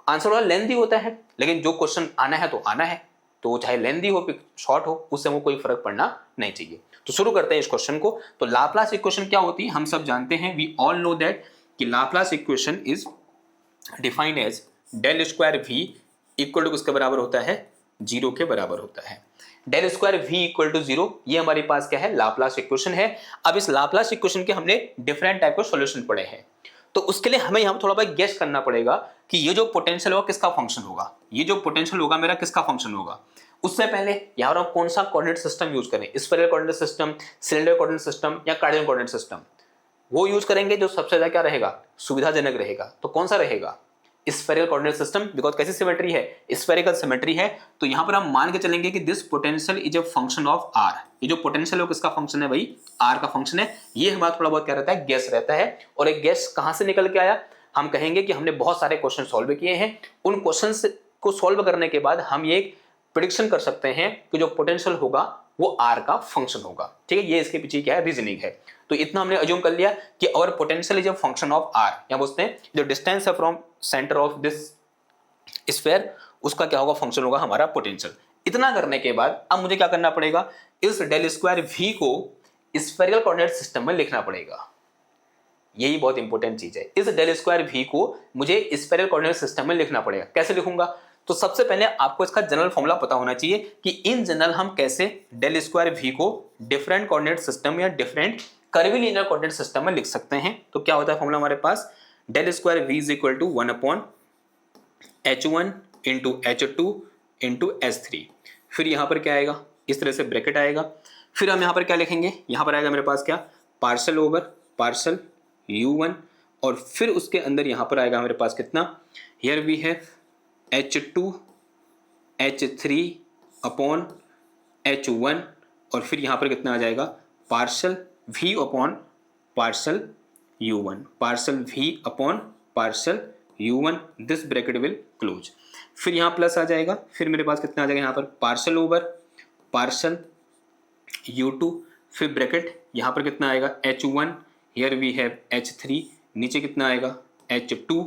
आंसर वाला लेंथी होता है, लेकिन जो क्वेश्चन आना है तो आना है, तो चाहे लेंथी हो शॉर्ट हो, उससे वो कोई फर्क पड़ना नहीं चाहिए। तो शुरू करते हैं इस क्वेश्चन को। तो लाप्लास इक्वेशन क्या होती है हम सब जानते हैं, वी ऑल नो दैट कि Laplace equation is defined as del square V equal to किसके बराबर होता है, 0 के बराबर होता है। Del square V equal to 0, ये हमारे पास क्या है, लाप्लास इक्वेशन है। अब इस लाप्लास इक्वेशन के हमने डिफरेंट टाइप के सॉल्यूशन पढ़े हैं। तो उसके लिए हमें यहाँ थोड़ा बहुत गेस करना पड़ेगा कि ये जो पोटेंशियल होगा किसका फंक्शन होगा, ये जो पोटेंशियल होगा मेरा किसका फंक्शन होगा। उससे पहले यहाँ पर हम कौन सा कोऑर्डिनेट सिस्टम यूज करें, spherical coordinate system, cylinder coordinate system या कार्टेशियन कोऑर्डिनेट सिस्टम, वो यूज करेंगे जो सबसे ज्यादा क्या रहेगा, सुविधाजनक रहेगा। तो कौन सा रहेगा, स्फेरिकल कोऑर्डिनेट सिस्टम, बिकॉज कैसी सिमेट्री है, स्फेरिकल सिमेट्री है। तो यहां पर हम मान के चलेंगे कि this potential is a function of R, ये जो पोटेंशियल है किसका फंक्शन है भाई, आर का फंक्शन है। ये हमारा थोड़ा बहुत क्या रहता है, गैस रहता है। और एक गैस कहां से निकल के आया, हम कहेंगे कि हमने बहुत सारे क्वेश्चन सॉल्व किए हैं, उन क्वेश्चन को सॉल्व करने के बाद हम ये प्रेडिक्शन कर सकते हैं कि जो पोटेंशियल होगा वो आर का फंक्शन होगा। ठीक है, ये इसके पीछे क्या है, रीजनिंग है। तो इतना हमने अज्यूम कर लिया कि और potential is a function of R, या बोलते हैं जो डिस्टेंस है from centre of this sphere, उसका क्या होगा, फंक्शन होगा हमारा पोटेंशियल। इतना करने के बाद अब मुझे क्या करना पड़ेगा, इस डेल स्क्वायर वी को स्फेरिकल कोऑर्डिनेट सिस्टम में लिखना पड़ेगा। यही बहुत इंपॉर्टेंट चीज है, इस डेल स्क्वायर वी को मुझे स्फेरिकल कोऑर्डिनेट सिस्टम में लिखना पड़ेगा। कैसे लिखूंगा, तो सबसे पहले आपको इसका जनरल फॉर्मूला पता होना चाहिए कि इन जनरल हम कैसे डेल स्क्वायर वी को डिफरेंट कोऑर्डिनेट सिस्टम या डिफरेंट कर्वीलिनियर कोऑर्डिनेट सिस्टम में लिख सकते हैं। तो क्या होता है फॉर्मूला हमारे पास, del square V is equal to 1/h1 into h2 into h3। फिर यहाँ पर क्या आएगा, इस तरह से ब्रैकेट आएगा। फिर हम यहाँ पर क्या लिखेंगे, यहाँ पर आएगा मेरे पास क्या, पार्सल ओवर पार्सल u1, और फिर उसके अंदर यहाँ पर आएगा मेरे पास कितना, here we have h2 h3 upon h1, और फिर यहाँ पर कितना आ जाएगा, parcel v upon parcel u1, parcel v upon parcel u1, this bracket will close. फिर यहाँ प्लस आ जाएगा, फिर मेरे पास कितना आ जाएगा यहाँ पर, पार्सल ओवर पार्सल u2, फिर ब्रैकेट यहाँ पर कितना आएगा, h1, here we have h3, नीचे कितना आएगा h2,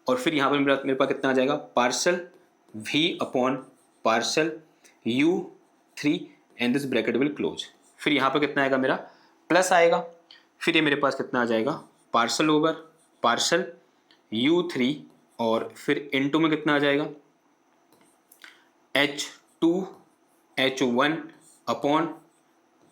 और फिर यहाँ पर मेरे पास कितना आ जाएगा, parcel v upon parcel u3 and this bracket will close. फिर यहाँ पर कितना आएगा मेरा, प्लस आएगा। फिर ये मेरे पास कितना आ जाएगा, पार्सल ओवर पार्सल u3, और फिर इनटू में कितना आ जाएगा, h2 h1 अपॉन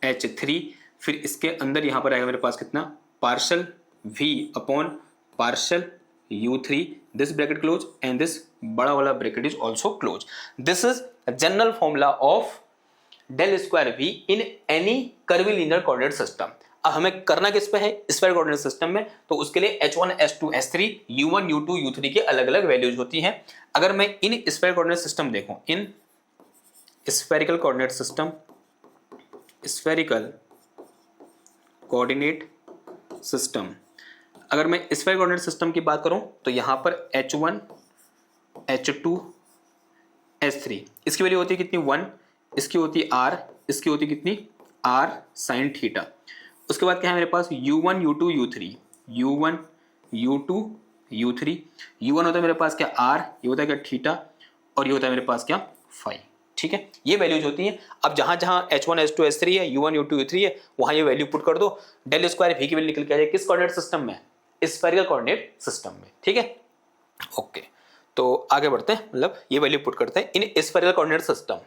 h3, फिर इसके अंदर यहाँ पर आएगा मेरे पास कितना, parcel v upon parcel u3, this bracket close and this बड़ा वाला bracket is also close. This is a general formula of del square v in any curvilinear coordinate system. अब हमें करना किस पे है, स्फेरिकल कोऑर्डिनेट सिस्टम में। तो उसके लिए h1 h2 h3 u1 u2 u3 के अलग अलग वैल्यूज होती हैं। अगर मैं इन स्फेरिकल कोऑर्डिनेट सिस्टम देखूं, इन spherical coordinate system, spherical coordinate system, अगर मैं स्फेरिकल कोऑर्डिनेट सिस्टम की बात करूं तो यहां पर h1 h2 h3, इसकी वैल्यू होती है कितनी, 1, इसकी होती है r, इसकी होती है कितनी, r sin थीटा। उसके बाद क्या है मेरे पास, u1 u2 u3, u1 u2 u3, u1 होता है मेरे पास क्या, r, ये होता है क्या थीटा, और ये होता है मेरे पास क्या, फाई। ठीक है, ये वैल्यूज होती हैं। अब जहां जहां h1 h2 h3 है, u1 u2 u3 है, वहां ये वैल्यू पुट कर दो, डेल स्क्वायर v की वैल्यू निकल के आ जाए किस कोऑर्डिनेट सिस्टम में, स्फेरिकल कोऑर्डिनेट सिस्टम में। ठीक है, ओके, तो आगे बढ़ते हैं, मतलब ये वैल्यू पुट करते हैं इन स्फेरिकल कोऑर्डिनेट सिस्टम।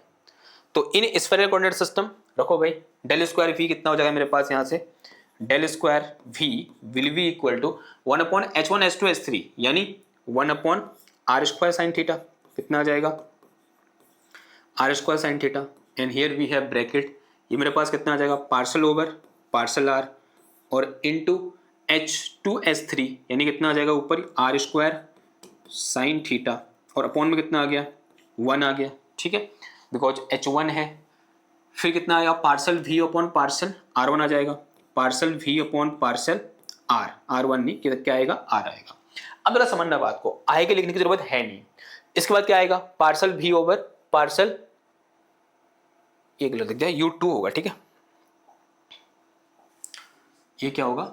तो इन स्फेरिकल कोऑर्डिनेट सिस्टम रखो भाई, डेल स्क्वायर v कितना हो जाएगा मेरे पास, यहाँ से del square v will be equal to 1/h1 h2 h3, यानी 1/r स्क्वायर साइन थीटा, कितना आ जाएगा, r square sine theta, and here we have bracket, ये मेरे पास कितना आ जाएगा, पार्सल ओवर पार्सल r, और इनटू h2 h3, यानी कितना आ जाएगा ऊपर, r स्क्वायर साइन थीटा, और अपॉन में कितना आ गया, 1 आ गया। ठीक है, बिकॉज h1 है, फिर कितना आएगा, parcel v upon parcel r1 आ जाएगा, parcel v upon parcel r1 नहीं, क्या आएगा, r आएगा। अब जरा समझना बात को, आगे के लिखने की जरूरत है नहीं। इसके बाद क्या आएगा, पार्सल v ओवर पार्सल, ये गलत लिख दिया, u2 होगा। ठीक है, ये क्या होगा,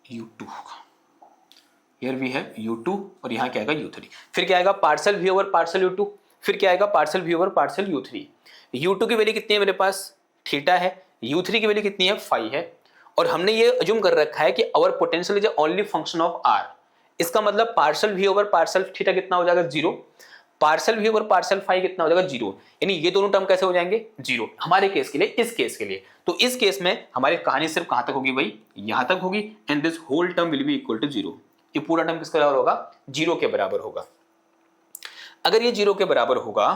u2 होगा, हियर वी हैव u2, और यहाँ क्या आएगा, u3। फिर क्या आएगा, parcel v over parcel u2, फिर क्या आएगा, parcel v over parcel u3। u2 की वैल्यू कितनी है मेरे पास, थीटा है, u3 की वैल्यू कितनी है, फाई है, और हमने ये अज्यूम कर रखा है कि our potential is only function of r। इसका मतलब partial v over partial theta कितना हो जाएगा, 0, partial v over partial phi कितना हो जाएगा, 0, यानी ये दोनों टर्म कैसे हो जाएंगे, 0 हमारे केस के लिए, इस केस के लिए। तो इस केस में हमारी कहानी सिर्फ कहां तक होगी भाई, यहां तक होगी, and this whole term will be equal to 0। ये पूरा टर्म किसके बराबर होगा, 0 के बराबर होगा। अगर ये 0 के बराबर होगा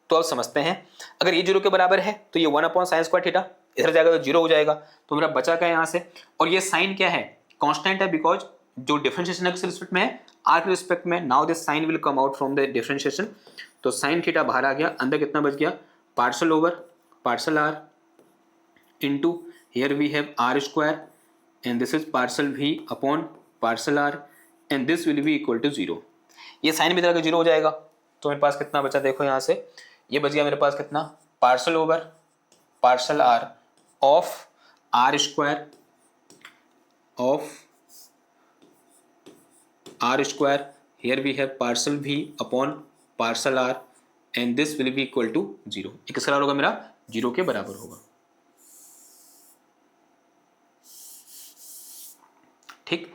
तो अब समझते हैं, अगर ये 0 के बराबर है तो ये 1/sin² थीटा इधर जाएगा तो 0 हो जाएगा, तो मेरा बचा क्या यहाँ से, और ये साइन क्या है, कांस्टेंट है, बिकॉज जो डिफरेंशिएशन है किस रिस्पेक्ट में है, आर के रिस्पेक्ट में। Now this sine will come out from the differentiation, तो साइन थीटा बाहर आ गया, अंदर कितना बच गया, partial over partial R into here we have r² and this is partial v upon partial r and this will be equal to 0। ये sign भी तरह का 0 हो जाएगा, तो मेरे पास कितना बचा, देखो यहाँ से ये बच गया मेरे पास कितना, parcel over partial r of r² of r², here we have partial v upon partial r and this will be equal to 0। ये किसका बराबर होगा, मेरा 0 के बराबर होगा। ठीक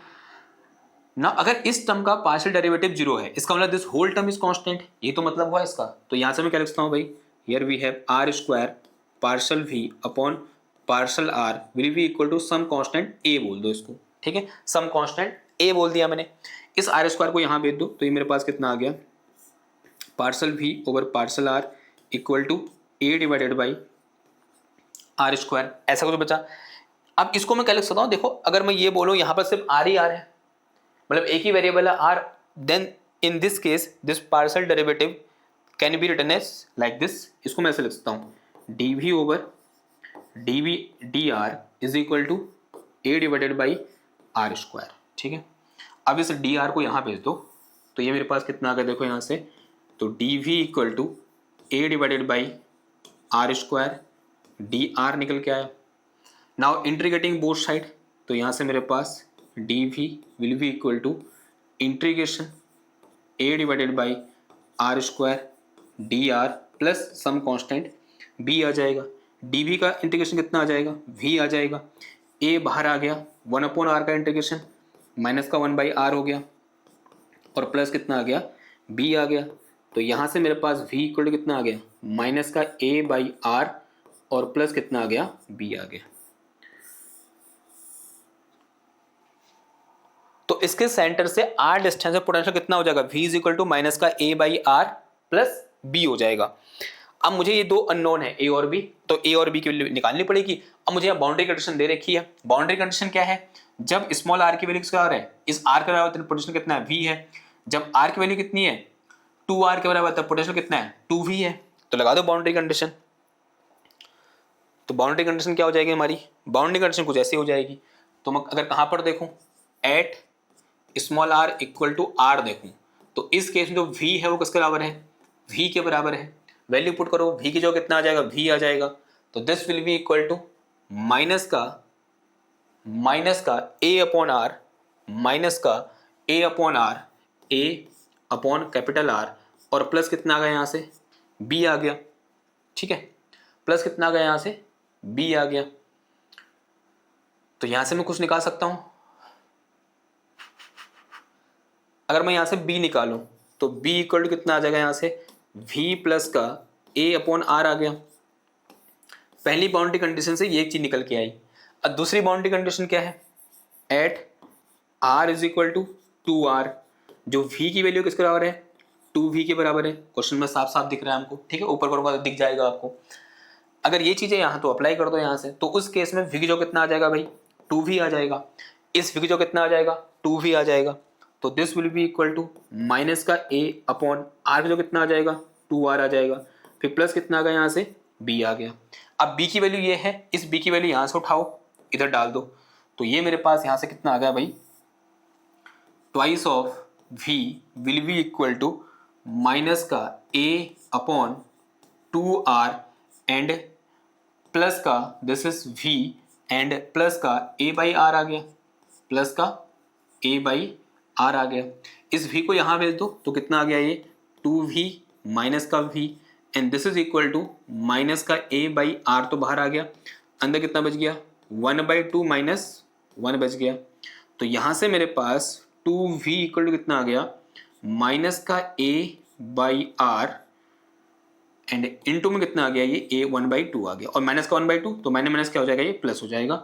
ना, अगर इस टर्म का पार्शियल डेरिवेटिव 0 है, इसका मतलब this whole term is constant, ये तो मतलब हुआ इसका। तो यहां से मैं क्या लिखता हूं भाई, here we have r² partial v upon partial r will be equal to some constant a बोल दो इसको, ठीक है, सम कांस्टेंट a बोल दिया मैंने। इस r² को यहां भेज दो, तो ये मेरे पास कितना आ गया, partial v over partial r equal to a divided by r², ऐसा कुछ बचा। अब इसको मैं क्या लिख सकता हूँ, देखो अगर मैं ये बोलूँ यहाँ पर सिर्फ r ही r है, मतलब एक ही वेरिएबल है r, then in this case this partial derivative can be written as like this. इसको मैं ऐसे लिख सकता हूँ, dv over dv dr is equal to a divided by r², ठीक है। अब इस dr को यहाँ भेज दो, तो ये मेरे पास कितना आ गया, देखो यहाँ से, तो dv equal to a divided by r², dr निकल के आया। नाउ इंटीग्रेटिंग बोथ साइड, तो यहाँ से मेरे पास dv will be equal to integration a divided by r² dr plus some constant b आ जाएगा। dv का इंटीग्रेशन कितना आ जाएगा, v आ जाएगा, a बाहर आ गया, 1/r का इंटीग्रेशन माइनस का 1/r हो गया, और प्लस कितना आ गया, b आ गया। तो यहाँ से मेरे पास v इक्वल कितना आ गया, माइनस का a/r और प्लस कितना आ गया, b आ गया। तो इसके सेंटर से r डिस्टेंस में पोटेंशियल कितना हो जाएगा, v is equal to minus का a/r प्लस b हो जाएगा। अब मुझे ये दो अननोन है a और b, तो a और b की वैल्यू निकालनी पड़ेगी। अब मुझे यहाँ बाउंड्री कंडीशन दे रखी है, बाउंड्री कंडीशन क्या है, जब स्मॉल r की वैल्यू किसका बराबर है, इस r के बराबर, तो पोटेंशियल कितना है, v है। जब r की वैल्यू कितनी है, 2r के बराबर, तब पोटेंशियल कितना है, 2v है। तो लगा दो बाउंड्री कंडीशन, तो बाउंड्री कंडीशन क्या हो जाएगी हमारी, बाउंड्री कंडीशन कुछ ऐसी हो जाएगी। तो मैं अगर कहाँ पर देखूँ, at small r equal to r देखूँ, तो इस केस में जो v है वो किसके बराबर है, v के बराबर है। वैल्यू पुट करो, v की जो कितना आ जाएगा, v आ जाएगा। तो this will be equal to minus का a अपॉन r, माइनस का a upon r, a upon capital R, और प्लस कितना आ गया यहाँ से, b आ गया, ठीक है, प्लस कितना आ गया यहाँ से, b आ गया। तो यहाँ से मैं कुछ निकाल सकता हूँ, अगर मैं यहाँ से b निकालूं तो b इक्वल टू कितना आ जाएगा, यहाँ से v प्लस का a अपॉन r आ गया। पहली बाउंड्री कंडीशन से ये एक चीज निकल के आई। अब दूसरी बाउंड्री कंडीशन क्या है, at r is equal to 2r, जो v की वैल्यू किसके बराबर है, 2v के बराबर है। क्वेश्चन में साफ साफ दिख रहा है हमको, ठीक है, ऊपर करूंगा तो दिख जाएगा आपको। अगर ये चीजें यहाँ तो अप्लाई कर दो यहाँ से, तो उस केस में v की जो कितना आ जाएगा भाई, 2v आ जाएगा। इस v की जो कितना आ जाएगा, 2v आ जाएगा। तो this will be equal to minus का a अपॉन r की जो कितना आ जाएगा, 2r आ जाएगा, फिर प्लस कितना आ गया यहाँ से, b आ गया। अब b की वैल्यू ये है, इस b की वैल्यू यहाँ से उठाओ, इधर डाल दो, तो ये मेरे पास यहाँ से कितना आ गया भाई, twice of v will be equal to minus का a upon 2r and plus का this is v and plus का a बाई r आ गया, प्लस का a बाई r आ गया। इस v को यहाँ भेज दो, तो कितना आ गया ये 2v माइनस का v and this is equal to minus का a बाई r, तो बाहर आ गया, अंदर कितना बच गया, 1/2 माइनस 1 बच गया। तो यहाँ से मेरे पास 2v इक्वल टू कितना आ गया, माइनस का a by r and into में कितना आ गया, ये a 1/2 आ गया, और माइनस का 1/2, तो माइनस क्या हो जाएगा, ये प्लस हो जाएगा।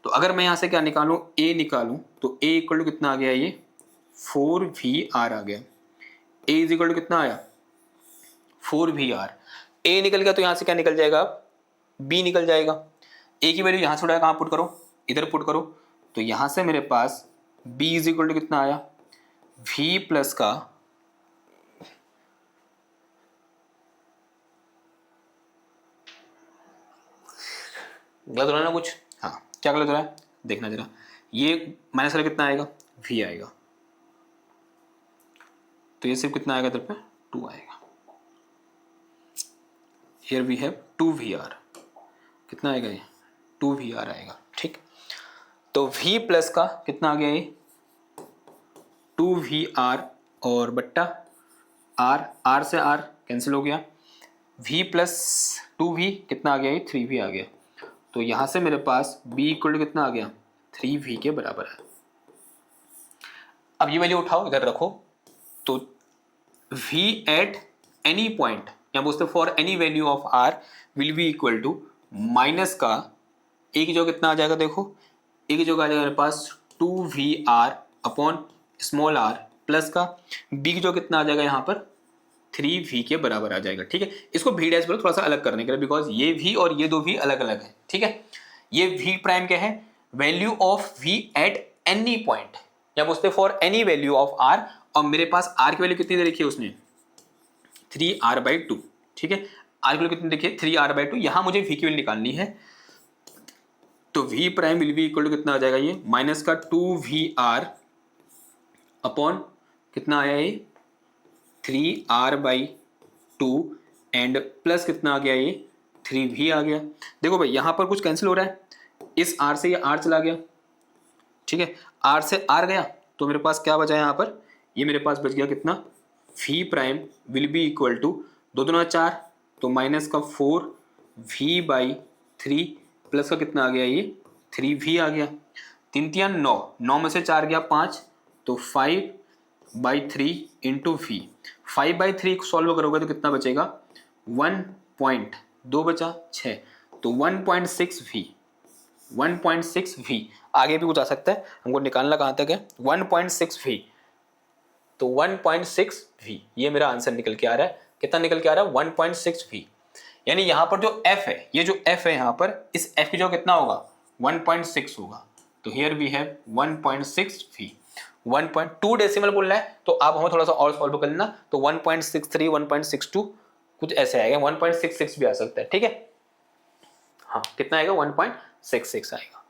तो अगर मैं यहाँ से क्या निकालूं, a निकालूं, तो a इक्वल टू कितना आ गया, ये 4VR आ गया। A इज इक्वल टू कितना आया 4VR। A निकल गया तो यहां से क्या निकल जाएगा, B निकल जाएगा। A की वैल्यू यहां से उठाया, कहां पुट करो, इधर पुट करो, तो यहां से मेरे पास B इज इक्वल टू कितना आया V प्लस का गलत हो रहा है ना कुछ, हाँ क्या गलत हो रहा है देखना जरा, ये माइनस वाला कितना आएगा V आएगा, तो ये सिर्फ कितना आएगा इधर पे 2 आएगा। हियर वी हैव 2VR, कितना आएगा ये 2VR आएगा, ठीक। तो V प्लस का कितना आ गया ये 2VR और बट्टा R, R से R कैंसिल हो गया, V प्लस 2V कितना आ गया ये 3V आ गया। तो यहां से मेरे पास B इक्वल टू कितना आ गया 3V के बराबर है। अब ये वैल्यू उठाओ इधर रखो, तो V एट एनी पॉइंट या बोलते for any value of R will be equal to minus का A की जगह कितना आ जाएगा, देखो A की जगह आ जाएगा मेरे पास 2VR upon small r plus का B की जगह कितना आ जाएगा यहाँ पर 3V के बराबर आ जाएगा, ठीक है। इसको V डैश बोलो थोड़ा सा अलग करने के लिए, बिकॉज ये V और ये दो V अलग अलग है, ठीक है। ये V प्राइम क्या है, value of V at any point या बोलते for any value of R, और मेरे पास R की वैल्यू कितनी दे रखी है उसने 3R/2, ठीक है। R की वैल्यू कितनी देखिए 3R/2, यहां मुझे V की वैल्यू निकालनी है, तो V prime will be equal to कितना आ जाएगा ये माइनस का 2VR अपॉन कितना आया ये 3R/2 एंड प्लस कितना आ गया ये 3V आ गया। देखो भाई यहां पर कुछ कैंसिल हो रहा है, इस R से ये R चला गया, ठीक है, R से R गया, तो मेरे पास क्या बचा यहाँ पर, ये मेरे पास बच गया कितना V prime will be equal to 2 दूना 4, तो माइनस का 4V/3 प्लस का कितना आ गया ये 3V आ गया, 3 3 9, 9 में से 4 गया 5, तो 5/3 इंटू V, 5/3 सॉल्व करोगे तो कितना बचेगा 1.2 बचा 6, तो 1.6V, 1.6V। आगे भी कुछ आ सकता है, हमको निकालना कहाँ तक है 1.6V, तो 1.6V ये मेरा आंसर निकल के आ रहा है। कितना निकल के आ रहा है 1.6V, यानी यहाँ पर जो F है, ये जो F है यहाँ पर, इस F की जो कितना होगा 1.6 होगा, तो here we have 1.6V। 1.2 decimal बोल रहा है, तो आप हमें थोड़ा सा और सॉल्व कर लेना, तो 1.63 1.62 कुछ ऐसे आएगा, 1.66 भी आ सकता है, ठीक है। हाँ कितना आएगा 1.66 आएगा।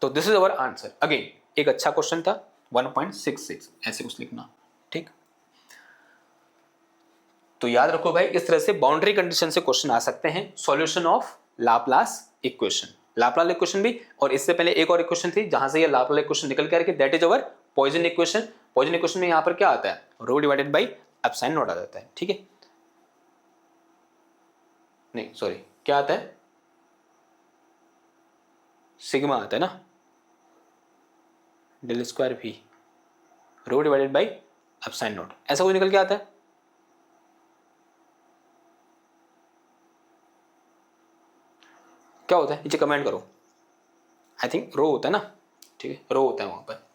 तो this is our answer. Again एक अच्छा क्वेश्चन था, 1.66 ऐसे कुछ लिखना, ठीक। तो याद रखो भाई इस तरह से बाउंड्री कंडीशन से क्वेश्चन आ सकते हैं, solution of Laplace equation, Laplace equation भी, और इससे पहले एक और इक्वेशन थी जहां से ये लाप्लास इक्वेशन निकल के आ रही है, that is our Poisson equation. Poisson equation में यहां पर क्या आता है rho divided by epsilon naught आ जाता है, ठीक है, नहीं सॉरी क्या आता है सिग्मा आता है ना, del square V rho divided by epsilon naught, ऐसा कुछ निकल के आता है। क्या होता है नीचे कमेंट करो, आई थिंक रो होता है ना, ठीक है रो होता है वहां पर।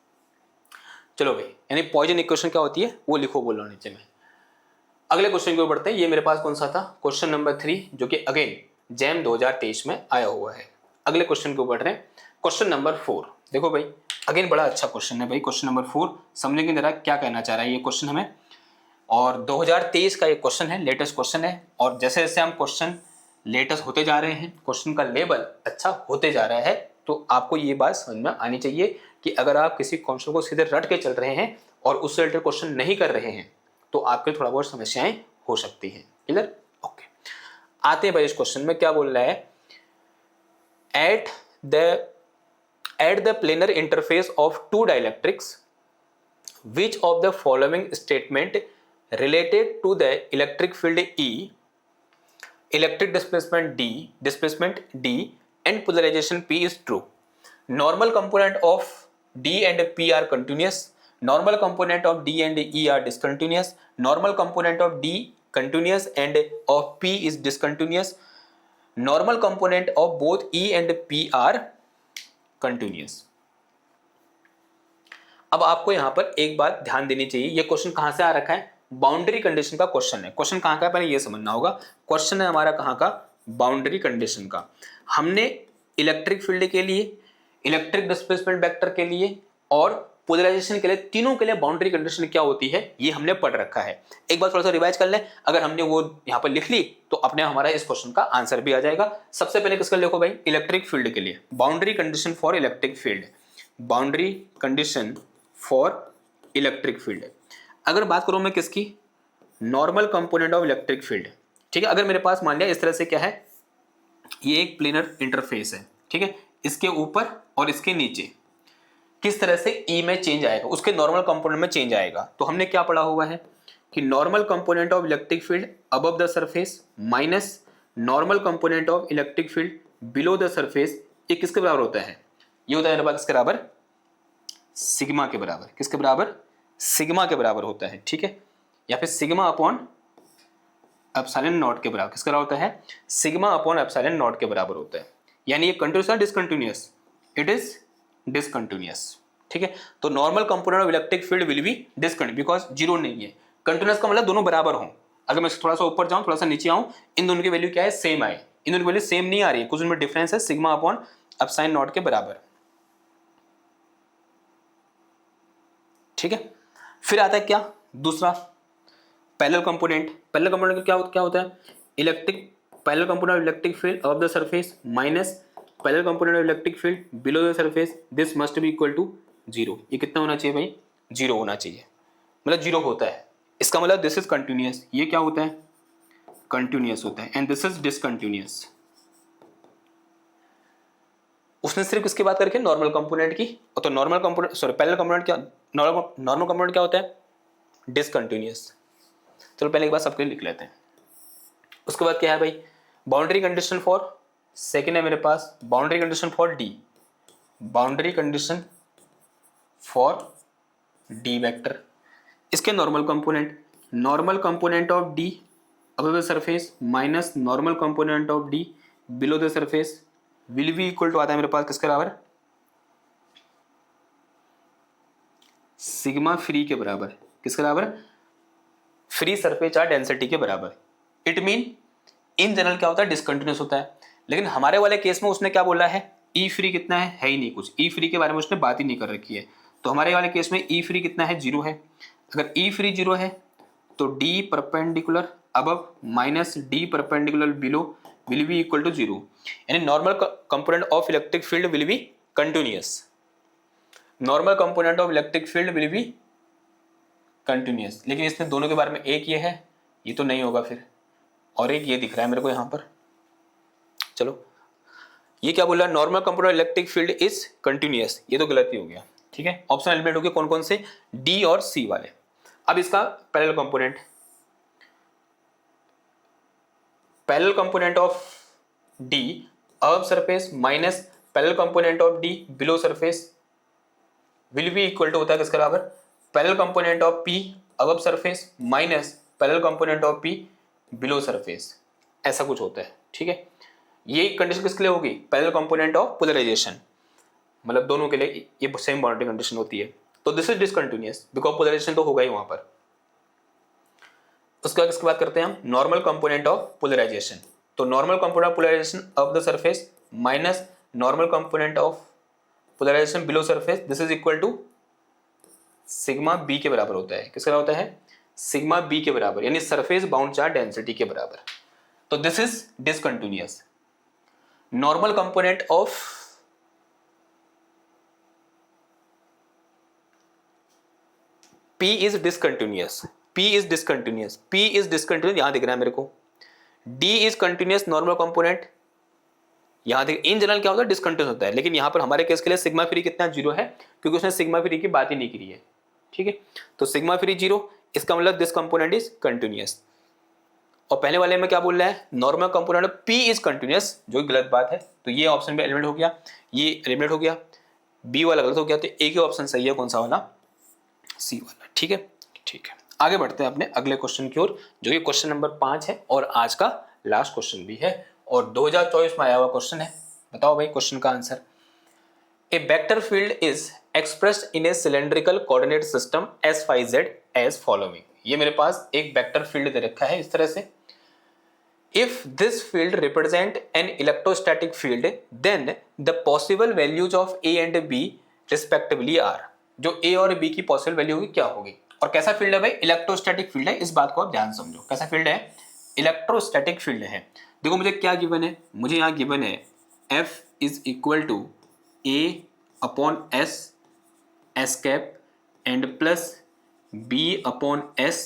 चलो भाई यानी पॉइजन इक्वेशन क्या होती है वो लिखो बोल रहा हूं नीचे में। अगले क्वेश्चन की ओर बढ़ते हैं, ये मेरे पास कौन सा था क्वेश्चन नंबर 3, जो कि अगेन जैम 2023 में आया हुआ है। अगले क्वेश्चन को बढ़ रहे हैं, क्वेश्चन नंबर 4। देखो भाई अगेन बड़ा अच्छा क्वेश्चन है भाई, क्वेश्चन नंबर 4 समझेंगे जरा क्या कहना चाह रहा है ये क्वेश्चन हमें, और 2023 का ये क्वेश्चन है, लेटेस्ट क्वेश्चन है, और जैसे जैसे हम क्वेश्चन लेटेस्ट होते जा रहे हैं, क्वेश्चन का लेवल अच्छा होते जा रहा है, तो आपको ये बात समझ में आनी चाहिए कि अगर आप किसी कॉन्सेप्ट को सीधे रट के चल रहे हैं और उससे रिलेटेड क्वेश्चन नहीं कर रहे हैं तो आपके थोड़ा बहुत समस्याएं हो सकती हैं। Clear, okay. आते हैं भाई इस क्वेश्चन में क्या बोल रहा है, at the planar interface of two dielectrics, which of the following statement related to the electric field E, electric displacement D and polarization P is true? Normal component of D and P are continuous, normal component of D and E are discontinuous, normal component of D continuous and of P is discontinuous, normal component of both E and P are continuous. अब आपको यहाँ पर एक बात ध्यान देनी चाहिए, ये क्वेश्चन कहाँ से आ रखा है, बाउंड्री कंडीशन का क्वेश्चन है। क्वेश्चन कहाँ का है पहले ये समझना होगा। क्वेश्चन है हमारा कहाँ का, बाउंड्री कंडीशन का। हमने इलेक्ट्रिक फील्ड के लिए, इलेक्ट्रिक डिस्प्लेसमेंट वेक्टर के लिए और पोलराइजेशन के लिए, तीनों के लिए बाउंड्री कंडीशन क्या होती है ये हमने पढ़ रखा है। एक बार थोड़ा सा रिवाइज कर लें, अगर हमने वो यहाँ पर लिख ली तो अपने हमारा इस क्वेश्चन का आंसर भी आ जाएगा। सबसे पहले किसका लिखो भाई, इलेक्ट्रिक फील्ड के लिए boundary condition for electric field, boundary condition for electric field. अगर बात करूं मैं किसकी, normal component of electric field, ठीक है। अगर मेरे पास मान लिया इस तरह से क्या है, ये एक प्लेनर इंटरफेस है, ठीक है, इसके ऊपर और इसके नीचे किस तरह से ई में चेंज आएगा, उसके नॉर्मल कंपोनेंट में चेंज आएगा। तो हमने क्या पढ़ा हुआ है कि normal component of electric field above the surface minus normal component of electric field below the surface, ये किसके बराबर होता है, ये होता है मेरे पास किसके बराबर, सिग्मा के बराबर। किसके बराबर, सिग्मा के बराबर होता है, ठीक है, या फिर सिग्मा अपॉन एप्सिलॉन नॉट के बराबर। किसका होता है, सिग्मा अपॉन एप्सिलॉन नॉट के बराबर होता है। यानी ये कंटिन्यूअस है डिसकंटिन्यूअस, इट इज डिसकंटिन्यूअस, ठीक है। तो normal component of electric field will B discontinuous because zero नहीं है। कंटिन्यूअस का मतलब दोनों बराबर हों। अगर मैं थोड़ा सा ऊपर जाऊं, थोड़ा सा नीचे आऊं, इन दोनों की वैल्यू क्या है, सेम आए। इन दोनों की वैल्यू सेम नहीं आ रही है, कुछ उनमें डिफरेंस है, सिग्मा अपॉन एप्सिलॉन नॉट के बराबर, ठीक है। फिर आता है क्या, दूसरा पैरेलल कंपोनेंट। पैरेलल कंपोनेंट क्या होता है, electric parallel component of electric field above the surface minus parallel component of electric field below the surface, this must be equal to zero. ये कितना होना चाहिए भाई, जीरो होना चाहिए, मतलब जीरो होता है। इसका मतलब दिस इज कंटिन्यूअस, ये क्या होता है, कंटिन्यूअस होता है, एंड दिस इज डिसकंटिन्यूअस। उसने सिर्फ किसकी बात करके, नॉर्मल कंपोनेंट की। तो normal component sorry parallel component क्या, नॉर्मल कंपोनेंट क्या होता है, डिसकंटिन्यूअस। चलो पहले एक बार सबके लिख लेते हैं। उसके बाद क्या है भाई, बाउंड्री कंडीशन फॉर, सेकेंड है मेरे पास boundary condition for D, boundary condition for D vector. इसके normal component of D above the surface minus normal component of D below the surface will be equal to आता है मेरे पास किसके बराबर, sigma free के बराबर। किसके बराबर, फ्री सरफेस चार्ज डेंसिटी के बराबर। इट मीन इन जनरल क्या होता है, डिसकंटिन्यूअस होता है। लेकिन हमारे वाले केस में उसने क्या बोला है, ई फ्री कितना है ही नहीं कुछ, ई फ्री के बारे में उसने बात ही नहीं कर रखी है। तो हमारे वाले केस में ई फ्री कितना है, जीरो है। अगर ई फ्री जीरो है तो D perpendicular above minus D perpendicular below will be equal to zero. यानी normal component of electric field will be continuous, normal component of electric field will be continuous. लेकिन इसमें दोनों के बारे में एक ये है, ये तो नहीं होगा फिर, और एक ये दिख रहा है मेरे को यहाँ पर। चलो ये क्या बोला, normal component electric field is continuous, ये तो गलती हो गया, ठीक है। ऑप्शन एलिमेंट हो गए कौन कौन से, डी और सी वाले। अब इसका parallel component of D above surface minus parallel component of D below surface will be equal to होता है किसके बराबर, parallel component of P above surface minus parallel component of P below surface, ऐसा कुछ होता है, ठीक है। ये कंडीशन किसके लिए होगी, पैरेलल कंपोनेंट ऑफ पोलराइजेशन, मतलब दोनों के लिए ये सेम बाउंड्री कंडीशन होती है। तो this is discontinuous because polarisation तो होगा ही वहां पर। उसके बाद किसकी बात करते हैं हम, नॉर्मल कंपोनेंट ऑफ पोलराइजेशन। तो normal component of polarisation of the surface minus normal component of polarisation below surface, this is equal to sigma B के बराबर होता है। किसका होता है, सिग्मा बी के बराबर, यानी सरफेस बाउंड चार्ज डेंसिटी के बराबर। तो this is discontinuous. Normal component of P is discontinuous, P is discontinuous, P is discontinuous, यहां दिख रहा है मेरे को। D is continuous normal component, यहां देख, इन जनरल क्या होता है, डिसकंटिन्यूअस होता है। लेकिन यहां पर हमारे केस के लिए सिग्मा फ्री कितना, जीरो है, क्योंकि उसने सिग्मा फ्री की बात ही नहीं की है, ठीक है। तो सिग्मा फ्री जीरो, इसका मतलब दिस कंपोनेंट इज कंटिन्यूअस। और पहले वाले में क्या बोल रहा है, normal component P is continuous, जो गलत बात है। तो ये ऑप्शन में एलिमिनेट हो गया, ये एलिमिनेट हो गया, बी वाला गलत हो गया। तो एक ही ऑप्शन सही है, कौन सा वाला, सी वाला, ठीक है। ठीक है, आगे बढ़ते हैं अपने अगले क्वेश्चन की ओर, जो कि क्वेश्चन नंबर 5 है और आज का लास्ट क्वेश्चन भी है और 2024 में आया हुआ क्वेश्चन है। बताओ भाई क्वेश्चन का answer. A vector field is expressed in a cylindrical coordinate system S5Z as following. ये मेरे पास एक वेक्टर फील्ड दे रखा है इस तरह से। If this field represent an electrostatic field, then the possible values of A and B respectively are। जो A और B की पॉसिबल वैल्यू होगी क्या होगी, और कैसा फील्ड है भाई, इलेक्ट्रोस्टैटिक फील्ड है। इस बात को आप ध्यान समझो, कैसा फील्ड है, इलेक्ट्रोस्टैटिक फील्ड है। देखो मुझे क्या गिवन है, मुझे यहाँ गिवन है F is equal to A upon S S cap and plus B upon S,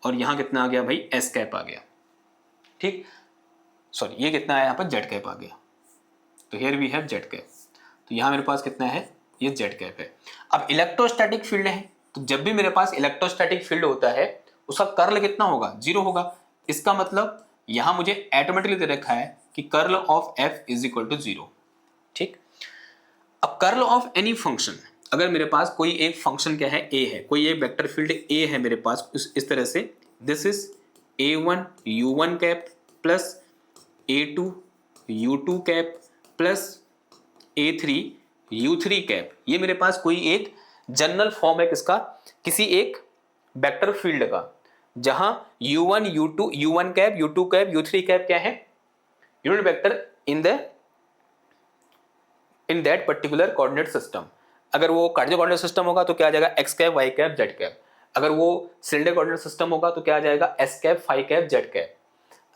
और यहाँ कितना आ गया भाई, S कैप आ गया, ठीक। सॉरी, ये कितना है यहाँ पर, जेड कैप आ गया। तो here we have Z cap. तो यहाँ मेरे पास कितना है, ये जेड कैप है। अब इलेक्ट्रोस्टैटिक फील्ड है, तो जब भी मेरे पास इलेक्ट्रोस्टैटिक फील्ड होता है उसका कर्ल कितना होगा, जीरो होगा। इसका मतलब यहाँ मुझे ऑटोमेटिकली दे रखा है कि curl of F is equal to zero, ठीक। अब कर्ल ऑफ एनी फंक्शन, अगर मेरे पास कोई एक फंक्शन क्या है, ए है, कोई एक वेक्टर फील्ड ए है मेरे पास इस तरह से, this is A1 U1 cap plus A2 U2 cap plus A3 U3 cap. ये मेरे पास कोई एक जनरल फॉर्म है किसका, किसी एक वेक्टर फील्ड का, जहां U1 U2 U1 cap U2 cap U3 cap क्या है, unit vector in that particular coordinate system. अगर वो कार्टेशियन कोऑर्डिनेट सिस्टम होगा तो क्या आ जाएगा, x cap y cap z cap. अगर वो सिलेंडर कोऑर्डिनेट सिस्टम होगा तो क्या आ जाएगा, s cap phi cap z cap.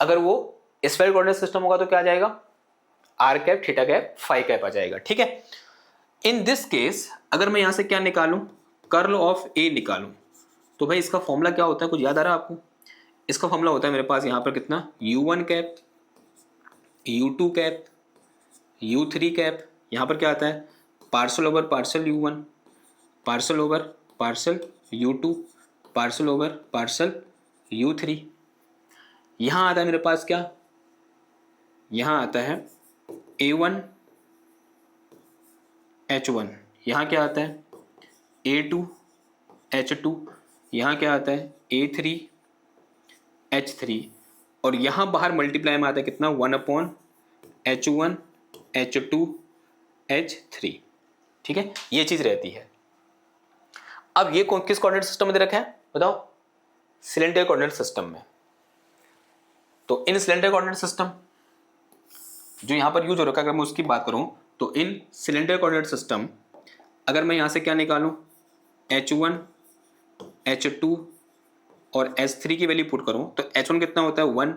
अगर वो स्फेरिकल कोऑर्डिनेट सिस्टम होगा तो क्या आ जाएगा, r cap theta cap phi cap आ जाएगा, ठीक है। इन दिस केस अगर मैं यहां से क्या निकालूं, कर्ल ऑफ ए निकालूं, तो भाई इसका फॉर्मूला क्या होता है, कुछ याद आ रहा है आपको? इसका फॉर्मूला होता है मेरे पास यहाँ पर कितना, U1 cap U2 cap U3 cap. यहाँ पर क्या आता है, parcel over parcel U1, parcel over parcel U2, parcel over parcel U3। यहाँ आता है मेरे पास क्या, यहाँ आता है A1 H1, यहाँ क्या आता है A2 H2, यहाँ क्या आता है A3 H3, और यहाँ बाहर मल्टीप्लाई में आता है कितना, 1 अपॉन H1 H2 H3, ठीक है, ये चीज रहती है। अब ये किस कोऑर्डिनेट सिस्टम में दे रखा है बताओ, सिलेंडर कोऑर्डिनेट सिस्टम में। तो इन सिलेंडर कोऑर्डिनेट सिस्टम जो यहां पर यूज हो रखा है, अगर मैं उसकी बात करूं तो इन सिलेंडर कोऑर्डिनेट सिस्टम, अगर मैं यहां से क्या निकालूं, H1 H2 और S3 की वैल्यू पुट करूं, तो H1 कितना होता है 1,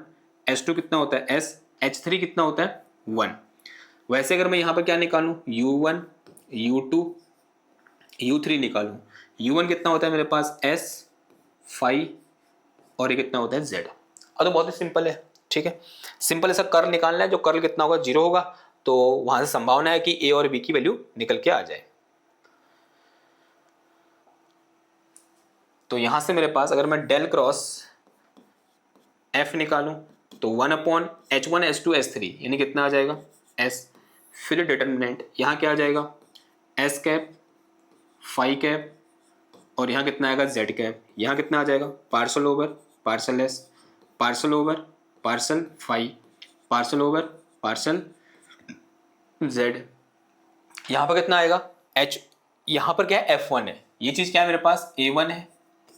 H2 कितना होता है S, H3 कितना होता है 1। वैसे अगर मैं यहां पर क्या निकालूं, U1 U2 U3 निकालूं, U1 कितना होता है मेरे पास S फाई, और ये कितना होता है Z। अब तो बहुत ही सिंपल है, ठीक है। सिंपल ऐसा कर्ल निकालना है, जो कर्ल कितना होगा, जीरो होगा, तो वहां से संभावना है कि A और B की वैल्यू निकल के आ जाए। तो यहां से मेरे पास अगर मैं डेल क्रॉस F निकालूं तो 1 अपॉन H1 H2 S3 यानी कितना आ जाएगा S, फिर डिटर्मिनेंट यहाँ क्या आ जाएगा S कैप फाई कैप, और यहाँ कितना आएगा Z कैप। यहाँ कितना आ जाएगा partial over partial S, partial over partial phi, partial over partial Z। यहाँ पर कितना आएगा H, यहाँ पर क्या है F1 है, ये चीज़ क्या है मेरे पास A1 है,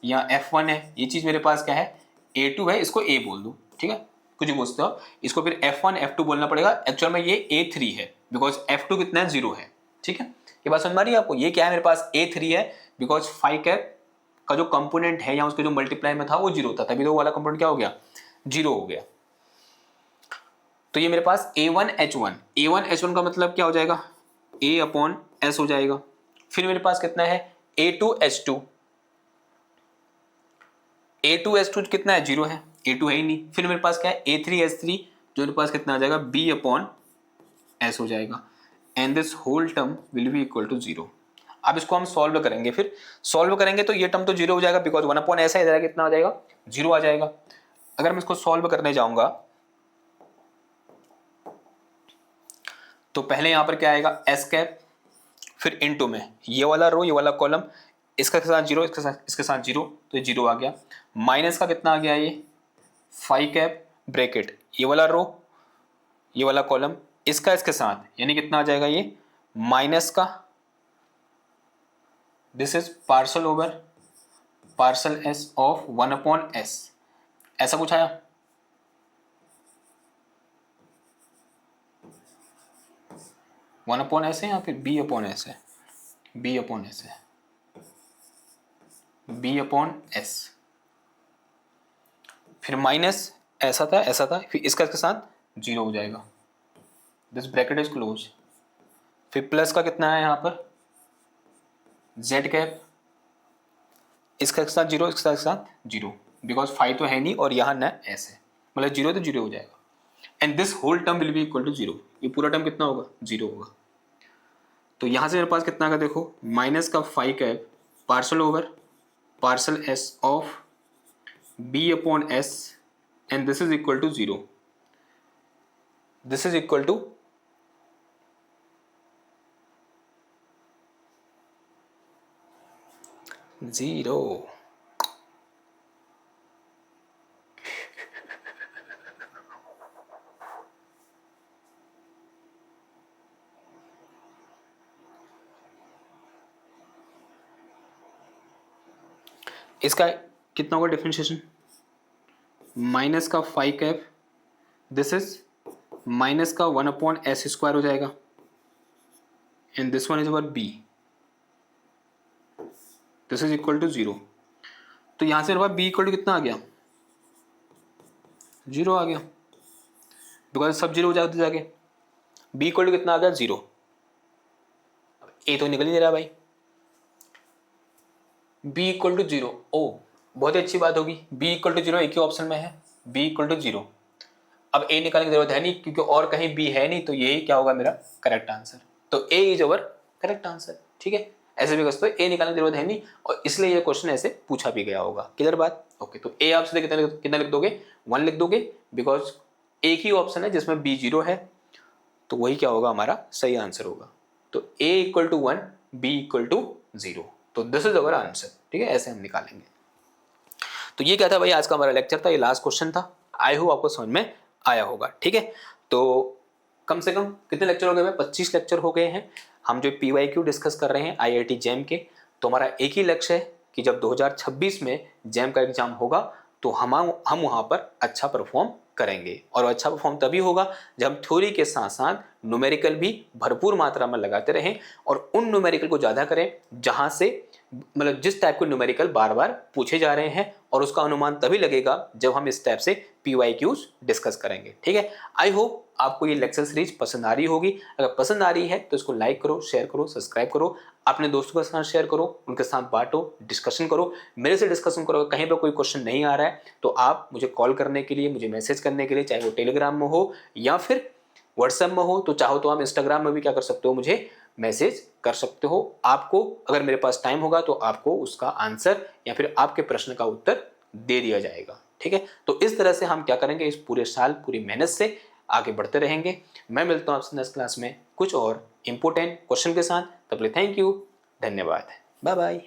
यहाँ F1 है, ये चीज़ मेरे पास क्या है A2 है, इसको A बोल दो, ठीक है, कुछ भी बोलते हो। इसको फिर F1 F2 बोलना पड़ेगा, एक्चुअल में ये A3 है, बिकॉज F2 कितना है 0 है, ठीक है। ये बात समझ में आ रही है आपको, ये क्या है मेरे पास A3 है, बिकॉज फाई कैप का जो कंपोनेंट है, या उसके जो मल्टीप्लाई में था वो 0 था, तभी तो वाला कंपोनेंट क्या हो गया 0 हो गया। तो ये मेरे पास A1 H1 का मतलब क्या हो जाएगा A अपॉन S हो जाएगा। फिर मेरे पास कितना है A2 H2 कितना है 0 है, A2 है ही नहीं। फिर मेरे पास क्या है A3 H3, जो मेरे पास कितना आ जाएगा B अपॉन S हो जाएगा, and this whole term will be equal to 0। अब इसको हम सॉल्व करेंगे, फिर सॉल्व करेंगे तो ये टर्म तो 0 हो जाएगा, बिकॉज 1 अपॉन S है, इधर कितना आ जाएगा 0 आ जाएगा। अगर मैं इसको सॉल्व करने जाऊंगा तो पहले यहां पर क्या आएगा S कैप, फिर इनटू में ये वाला रो ये वाला कॉलम, इसका साथ 0 इसके साथ 0, तो ये 0 आ गया। माइनस का कितना आ गया ये फाई कैप ब्रैकेट, ये वाला रो ये वाला कॉलम, इसका इसके साथ, यानी कितना आ जाएगा ये माइनस का this is parcel over partial S of 1/s, ऐसा कुछ आया। वन अपॉन एस है या फिर बी अपॉन एस है, बी अपॉन एस है, बी अपॉन एस, फिर माइनस ऐसा था, फिर इसका इसके साथ जीरो हो जाएगा, दिस ब्रैकेट इज क्लोज, फिर प्लस का कितना है यहाँ पर जेड कैप, इसका साथ जीरो, इसके साथ जीरो, बिकॉज फाइव तो है नहीं और यहाँ न एस है, मतलब जीरो तो जीरो हो जाएगा, and this whole term will be equal to zero, ये पूरा टर्म कितना होगा जीरो होगा। तो यहाँ से मेरे पास कितना आएगा देखो, माइनस का phi cap partial over partial S of B upon S and this is equal to zero, this is equal to zero. इसका कितना होगा डिफरेंशिएशन, माइनस का phi cap, this is minus का 1/s स्क्वायर हो जाएगा, and this one is our b, this is equal to zero. तो यहां से b इक्वल टू कितना आ गया, जीरो आ गया, बिकॉज सब जीरो हो जाते जाके, b इक्वल टू कितना आ गया जीरो। अब a तो निकल ही नहीं रहा भाई, b इक्वल टू जीरो, ओ बहुत ही अच्छी बात होगी, b इक्वल टू जीरो एक ही ऑप्शन में है, b इक्वल टू जीरो। अब a निकालने की जरूरत है नहीं क्योंकि और कहीं b है नहीं, तो यही क्या होगा मेरा करेक्ट आंसर, तो a is our correct answer. ठीक है, ऐसे भी कर a निकालने की जरूरत है नहीं और इसलिए ये क्वेश्चन ऐसे पूछा भी गया होगा, क्लियर बात। ओके, तो a आप सीधे कितना लिख दोगे, 1 लिख दोगे, बिकॉज एक ही ऑप्शन है जिसमें b जीरो है, तो वही क्या होगा हमारा सही आंसर होगा। तो a equal to 1, b equal to zero, तो दिस इज अवर आंसर। ठीक है, ऐसे हम निकालेंगे। तो ये क्या था भाई, आज का हमारा लेक्चर था, ये लास्ट क्वेश्चन था, आई होप आपको समझ में आया होगा। ठीक है, तो कम से कम कितने लेक्चर हो गए भाई, 25 लेक्चर हो गए हैं। हम जो PYQ डिस्कस कर रहे हैं IIT जैम के, तो हमारा एक ही लक्ष्य है कि जब 2026 में जैम का एग्जाम होगा तो हम वहाँ पर अच्छा परफॉर्म करेंगे, और अच्छा परफॉर्म तभी होगा जब हम थ्योरी के साथ साथ न्यूमेरिकल भी भरपूर मात्रा में लगाते रहें, और उन न्यूमेरिकल को ज़्यादा करें जहाँ से मतलब जिस टाइप के न्यूमेरिकल बार बार पूछे जा रहे हैं, और उसका अनुमान तभी लगेगा जब हम इस टाइप से PYQs डिस्कस करेंगे। ठीक है, आई होप आपको ये लेक्चर सीरीज पसंद आ रही होगी। अगर पसंद आ रही है तो इसको लाइक करो, शेयर करो, सब्सक्राइब करो, अपने दोस्तों के साथ शेयर करो, उनके साथ बांटो, डिस्कशन करो, मेरे से डिस्कशन करो। कहीं पर कोई क्वेश्चन नहीं आ रहा है तो आप मुझे कॉल करने के लिए, मुझे मैसेज करने के लिए, चाहे वो टेलीग्राम में हो या फिर व्हाट्सएप में हो, तो चाहो तो आप इंस्टाग्राम में भी क्या कर सकते हो, मुझे मैसेज कर सकते हो। आपको अगर मेरे पास टाइम होगा तो आपको उसका आंसर या फिर आपके प्रश्न का उत्तर दे दिया जाएगा। ठीक है, तो इस तरह से हम क्या करेंगे, इस पूरे साल पूरी मेहनत से आगे बढ़ते रहेंगे। मैं मिलता हूँ आपसे नेक्स्ट क्लास में कुछ और इंपॉर्टेंट क्वेश्चन के साथ। तब तक थैंक यू, धन्यवाद, बाय बाय।